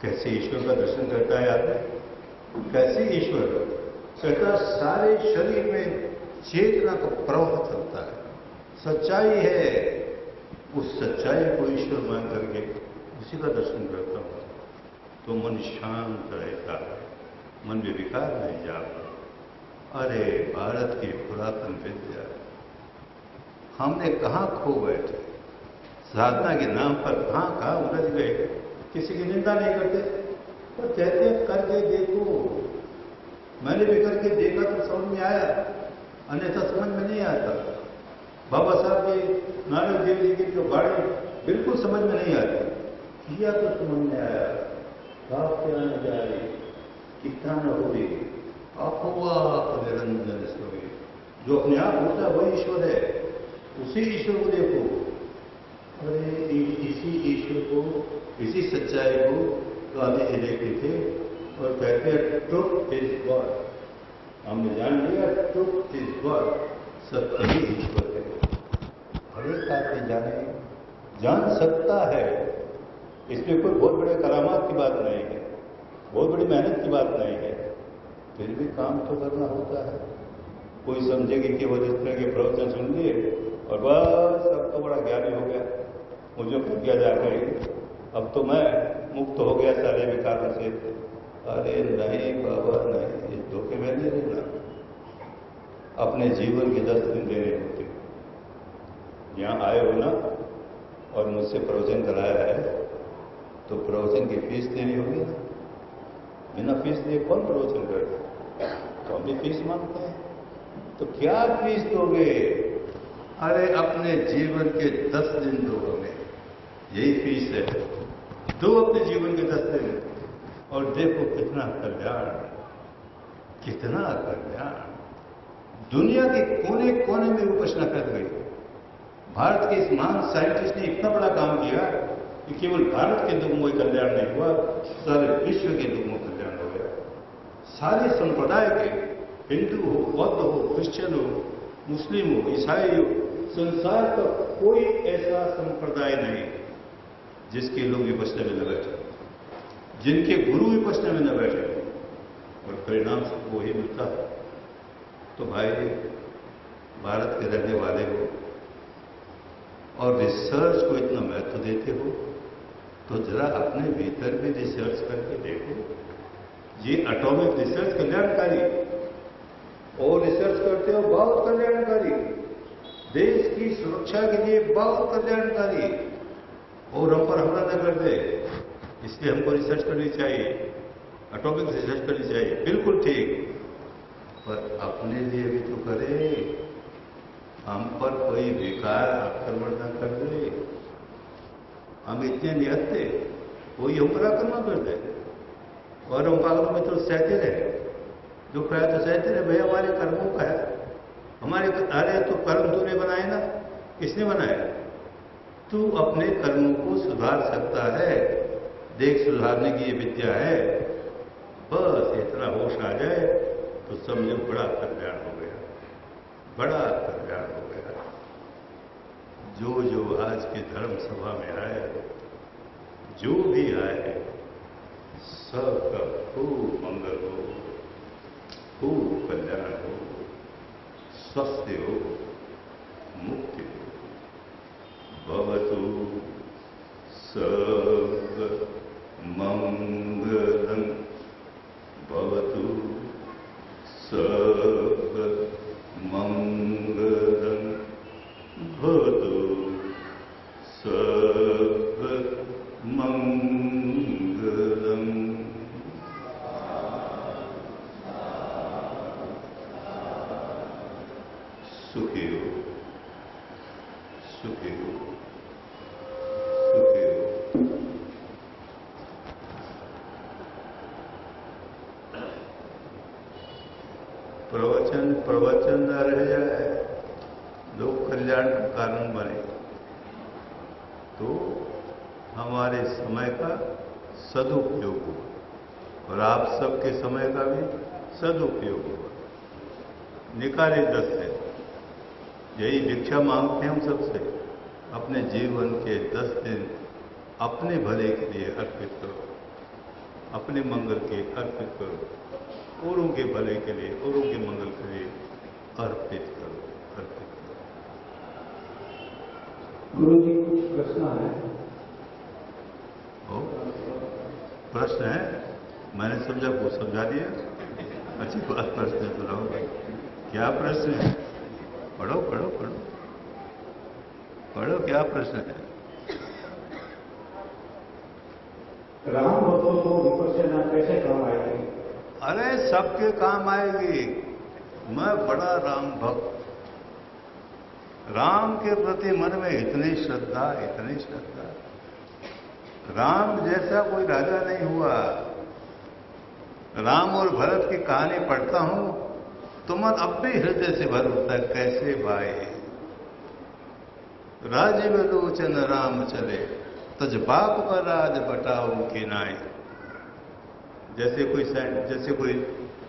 कैसे ईश्वर का दर्शन करता है आदमी? कैसे ईश्वर? कहता सारे शरीर में चेतना का प्रवाह चलता है, सच्चाई है। उस सच्चाई को ईश्वर मान करके उसी का दर्शन करता हूं तो मन शांत रहता है, मन में विकार नहीं जाता। अरे भारत की पुरातन विद्या हमने कहाँ खो बैठे, साधना के नाम पर कहाँ उलझ गए। किसी की निंदा नहीं करते, पर कहते करके देखो। मैंने भी करके देखा तो समझ में आया, अन्यथा समझ में नहीं आता। बाबा साहब के नानक देव जी की जो बाणी बिल्कुल समझ में नहीं आती, किया तो समझ में आया। क्या न जाए कितना न हो गई, आप निरंजन सोए। जो अपने आप होता है वही ईश्वर है, उसी ईश्वर को देखो। अरे इसी ईश्वर को, इसी सच्चाई को गांधी जी देखते थे और कहते हैं ट्रुथ इज गॉड। हमने जान लिया ट्रुथ इज गॉड, सत्य ही ईश्वर है। हर एक आदमी जान सकता है, इसमें कोई बहुत बड़े करामात की बात नहीं है, बहुत बड़ी मेहनत की बात नहीं है। फिर भी काम तो करना होता है। कोई समझेगी कि वो जिस तरह के प्रवचन सुन लिए और बस अब तो बड़ा ज्ञानी हो गया, मुझे प्रज्ञा जाग गई, अब तो मैं मुक्त हो गया सारे विकारों से। अरे नहीं बाबा नहीं, ये धोखे में नहीं रहना। अपने जीवन के 10 दिन देने होते। यहाँ आए हो ना और मुझसे प्रवचन कराया है तो प्रवचन की फीस देनी होगी ना। बिना फीस दिए कौन प्रवचन करेगा? तो हम भी फीस मांगते हैं। तो क्या फीस दोगे? अरे अपने जीवन के 10 दिन दो हमें, यही फीस है। दो अपने जीवन के 10 दिन और देखो कितना कल्याण, कितना कल्याण। दुनिया के कोने कोने में उपासना कर गई। भारत के इस महान साइंटिस्ट ने इतना बड़ा काम किया कि केवल भारत के लोगों को कल्याण नहीं हुआ, सारे विश्व के लोगों को कल्याण हो गया। सारे संप्रदाय के, हिंदू हो, बौद्ध हो, क्रिश्चियन हो, मुस्लिम हो, ईसाई हो, संसार का कोई ऐसा संप्रदाय नहीं जिसके लोग विपश्यना में न बैठे, जिनके गुरु विपश्यना में न बैठे, और परिणाम से वही मिलता है। तो भाई, भारत के रहने वाले हो और रिसर्च को इतना महत्व देते हो, तो जरा अपने भीतर भी रिसर्च करके देखो। ये एटॉमिक रिसर्च कल्याणकारी, और रिसर्च करते हो बहुत कल्याणकारी, देश की सुरक्षा के लिए बहुत कल्याणकारी, और हम पर हमला न कर दे, इसलिए हमको रिसर्च करनी चाहिए, एटॉमिक रिसर्च करनी चाहिए, बिल्कुल ठीक। पर अपने लिए भी तो करे, हम पर कोई बेकार आक्रमण न कर दे। हम इतने निहत्ते, कोई हम पर आक्रमण कर दे और हम पागलों में तो सहते रहे, जो खाया तो सहते रहे। भाई हमारे कर्मों का है, हमारे अरे तो कर्म तूने बनाए ना, किसने बनाए? तू अपने कर्मों को सुधार सकता है, देख सुधारने की ये विद्या है। बस इतना होश आ जाए तो समझो बड़ा कल्याण हो गया, बड़ा कल्याण हो गया। जो जो आज के धर्म सभा में आए, जो भी आए, सबका खूब मंगल हो, खूब कल्याण हो, स्वस्थ हो, मुक्ति हो। भवतु सर्व मंगलम, भवतु सर्व मंगलम, भवतु सर्व मंगलम। सुखी हो, सुखी हो, सुखी हो। प्रवचन न रह जाए, लोक कल्याण का कारण बने, तो हमारे समय का सदुपयोग हो और आप सबके समय का भी सदुपयोग हो। निकाले 10 दिन, यही भिक्षा मांगते हैं हम सबसे, अपने जीवन के 10 दिन अपने भले के लिए अर्पित करो, अपने मंगल के अर्पित करो, औरों के भले के लिए, औरों के मंगल के लिए अर्पित करो, अर्पित करो। गुरु जी कुछ प्रश्न है? प्रश्न है? मैंने समझा वो समझा दिया। अच्छी बात, प्रश्न सुनाओ। क्या प्रश्न है? पढ़ो पढ़ो पढ़ो पढ़ो, क्या प्रश्न है? राम भक्तों को विपश्यना कैसे काम आएगी? अरे सबके काम आएगी। मैं बड़ा राम भक्त, राम के प्रति मन में इतनी श्रद्धा, इतनी श्रद्धा। राम जैसा कोई राजा नहीं हुआ। राम और भरत की कहानी पढ़ता हूं तो मन अब भी हृदय से भर उठता है, कैसे भाई। राजीव लोचन राम चले, तज बाप का राज बटाओ की नाई। जैसे कोई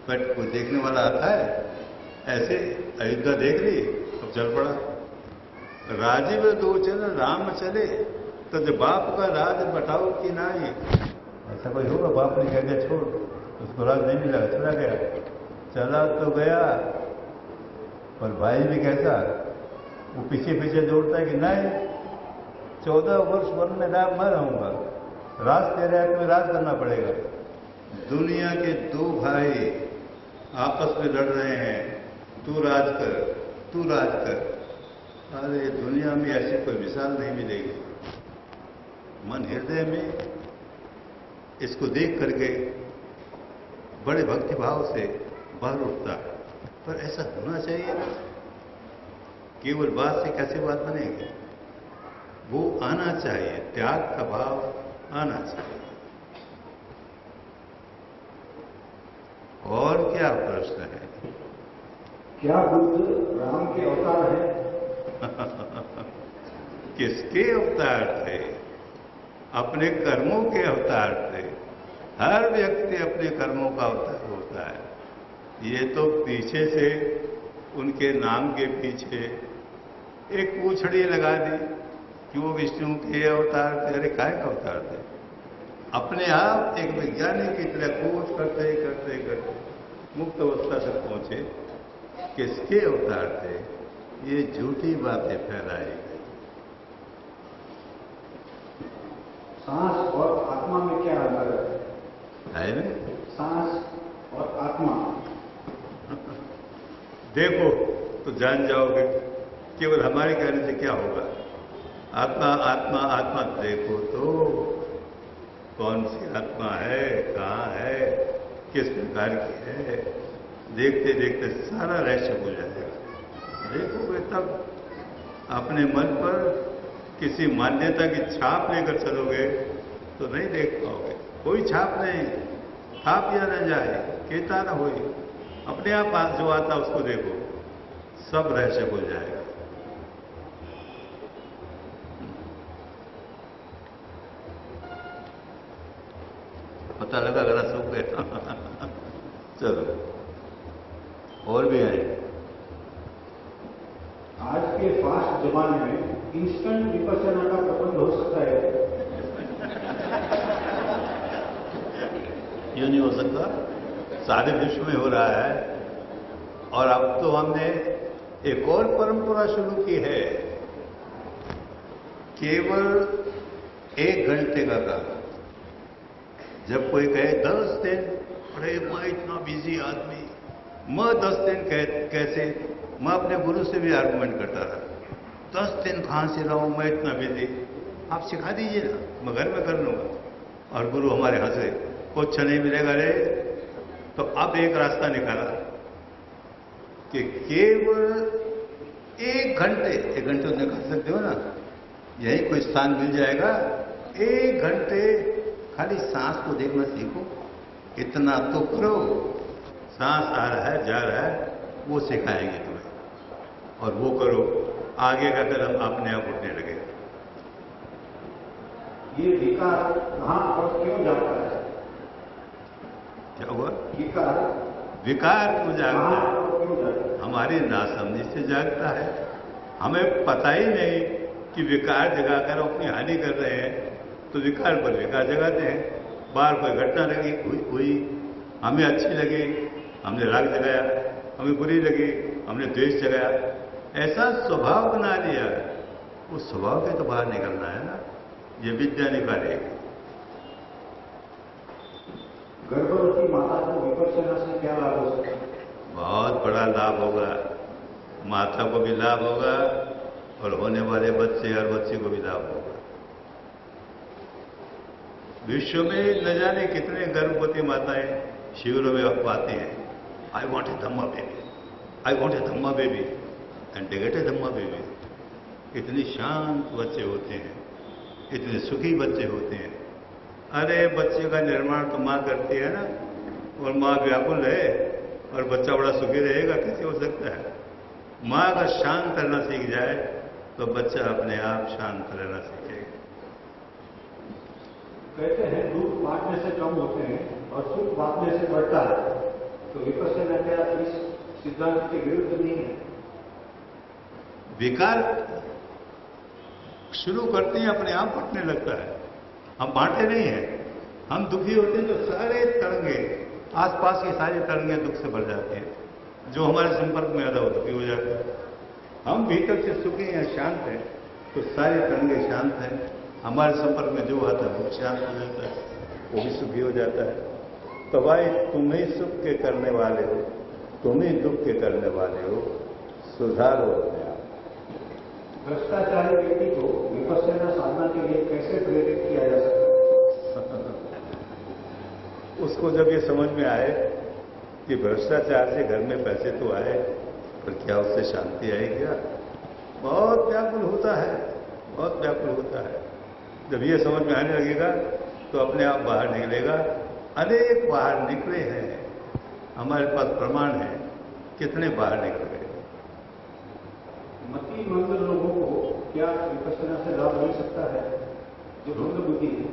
पट को देखने वाला आता है, ऐसे अयोध्या देख ली, अब चल पड़ा। राजीव लोचन राम चले, तज बाप का राज बटाओ की नाई। ऐसा कोई होगा, बाप ने कह दिया छोड़, उसको राज नहीं मिला, चला गया। चला तो गया, पर भाई भी कैसा, वो पीछे पीछे दौड़ता है कि नहीं 14 वर्ष वन में मैं रहूंगा, राज तेरे हाथ में, राज करना पड़ेगा। दुनिया के 2 भाई आपस में लड़ रहे हैं, तू राज कर, तू राज कर। अरे दुनिया में ऐसी कोई मिसाल नहीं मिलेगी। मन हृदय में इसको देख करके बड़े भक्ति भाव से बाहर उठता है। पर ऐसा होना चाहिए ना, केवल बात से कैसे बात बनेगी? वो आना चाहिए, त्याग का भाव आना चाहिए। और क्या प्रश्न है? क्या बुद्ध राम के अवतार है? किसके अवतार थे? अपने कर्मों के अवतार थे। हर व्यक्ति अपने कर्मों का अवतार होता है। ये तो पीछे से उनके नाम के पीछे एक पूछड़ी लगा दी कि वो विष्णु के अवतार थे। अरे काय का अवतार थे? अपने आप एक वैज्ञानिक की तरह खोज करते करते करते मुक्त अवस्था तक पहुंचे। किसके अवतार थे? ये झूठी बातें फैलाई गई। सांस और आत्मा में क्या अंतर है ना? सांस और आत्मा। देखो तो जान जाओगे। केवल हमारे कहने से क्या होगा? आत्मा आत्मा आत्मा देखो तो कौन सी आत्मा है, कहाँ है, किस प्रकार की है, देखते देखते सारा रहस्य भूल जाएगा। देखोगे तब अपने मन पर किसी मान्यता की छाप लेकर चलोगे तो नहीं देख पाओगे। कोई छाप नहीं, छाप या न जाए, केता न होई। अपने आप जो आता उसको देखो, सब रहस्य भूल जाएगा। पता लगा गला सूख गया। चलो और भी आए। आज के फास्ट जमाने में इंस्टेंट विपश्यना का प्रबंध हो सकता है? क्यों नहीं हो सकता? सारे विश्व में हो रहा है। और अब तो हमने एक और परंपरा शुरू की है, केवल 1 घंटे का काम। जब कोई कहे 10 दिन, अरे मैं इतना बिजी आदमी, मैं 10 दिन कैसे? मैं अपने गुरु से भी आर्गुमेंट करता रहा, 10 दिन कहां से रहूं, मैं इतना बिजी। आप सिखा दीजिए ना, मैं घर में कर लूंगा। और गुरु हमारे हंसे, कुछ नहीं मिलेगा रे। तो अब एक रास्ता निकाला कि केवल 1 घंटे, 1 घंटे तो निकाल सकते हो ना, यही कोई स्थान मिल जाएगा। 1 घंटे खाली सांस को देखना सीखो। इतना तो करो, सांस आ रहा है जा रहा है वो सिखाएंगे तुम्हें, और वो करो, आगे का कदम अपने आप उठने लगेगा। ये विकार कहां और क्यों जाता है? क्या हुआ? विकार क्यों जागता है? कहां और क्यों जाता है? हमारी नासमझी से जागता है। हमें पता ही नहीं कि विकार जगाकर अपनी हानि कर रहे हैं, तो विकार पर विकार जगाते हैं। बाहर कोई घटना लगी, हुई, हमें अच्छी लगी, हमने राग जगाया, हमें बुरी लगी, हमने द्वेष जगाया। ऐसा स्वभाव बना लिया। उस स्वभाव के तो बाहर निकलना है ना, ये विद्या निकालेगी। गर्भवती माता को विपश्यना से क्या लाभ हो सकता है? बहुत बड़ा लाभ होगा। माता को भी लाभ होगा और होने वाले बच्चे और बच्चे को भी लाभ होगा। विश्व में न जाने कितने गर्भवती माताएं शिविरों में पाती हैं, I want A Dhamma baby, I want A Dhamma baby, and they get A Dhamma baby. इतनी शांत बच्चे होते हैं, इतने सुखी बच्चे होते हैं। अरे बच्चे का निर्माण तो माँ करती है ना, और माँ व्याकुल है और बच्चा बड़ा सुखी रहेगा, कैसे हो सकता है? माँ अगर शांत रहना सीख जाए तो बच्चा अपने आप शांत रहना सीखेगा। कहते हैं दुख बांटने से कम होते हैं और सुख बांटने से बढ़ता है, तो विपश्यना क्या इस सिद्धांत के विरुद्ध नहीं है? विकार शुरू करते हैं अपने आप बढ़ने लगता है, हम बांटे नहीं हैं। हम दुखी होते हैं तो सारे तरंगे, आसपास की सारी तरंगे दुख से भर जाती हैं। जो हमारे संपर्क में आता है वो दुखी हो जाता है। हम भीतर से सुखी हैं, शांत हैं, तो सारी तरंगे शांत हैं। हमारे संपर्क में जो आता है वो शांत हो जाता है, वो भी सुखी हो जाता है। तो भाई तुम ही सुख के करने वाले हो, तुम ही दुख के करने वाले हो, सुधारो अपने आप। भ्रष्टाचारी व्यक्ति को विपश्यना साधना के लिए कैसे प्रेरित किया जा सकता है? उसको जब ये समझ में आए कि भ्रष्टाचार से घर में पैसे तो आए, पर क्या उससे शांति आएगी? क्या बहुत व्याकुल होता है, बहुत व्याकुल होता है। जब ये समझ में आने लगेगा तो अपने आप बाहर निकलेगा। अनेक बाहर निकले हैं, हमारे पास प्रमाण है कितने बाहर निकल गए। मतिमंद लोगों को क्या विपश्यना से लाभ मिल सकता है? जो मंद बुद्धि है,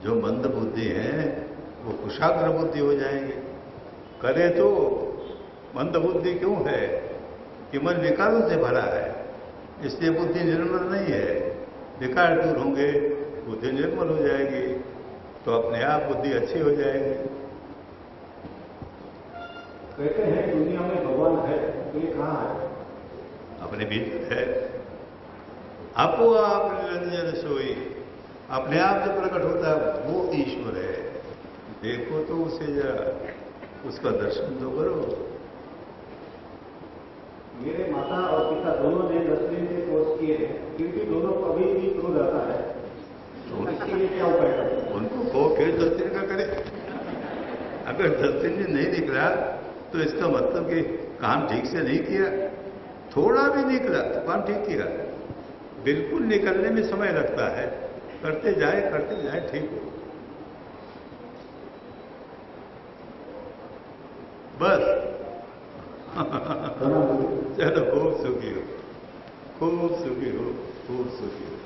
जो मंद बुद्धि है वो कुशाग्र बुद्धि हो जाएंगे। करे तो मंद बुद्धि क्यों है कि मन विकारों से भरा है, इसलिए बुद्धि निर्मल नहीं है। विकार दूर होंगे, बुद्धि निर्मल हो जाएगी, तो अपने आप बुद्धि अच्छी हो जाएगी। कहते हैं दुनिया में भगवान है, तो ये कहाँ है? अपने भीतर है। आपो आप निरंजन सोई, अपने आप जो प्रकट होता है वो ईश्वर है। देखो तो उसे जरा, उसका दर्शन तो करो। मेरे माता और पिता दोनों ने 10 दिन के कोर्स किए हैं, फिर भी दोनों को अभी भी क्रोध आता है, तो इसके लिए क्या उपाय करें? उनको को फिर 10 दिन का करें। अगर 10 दिन में नहीं निकला तो इसका मतलब कि काम ठीक से नहीं किया। थोड़ा भी निकला तो काम ठीक किया। बिल्कुल निकलने में समय लगता है, करते जाए ठीक हो। बस चलो खूब सुखी हो, खूब सुखी हो, खूब सुखी हो।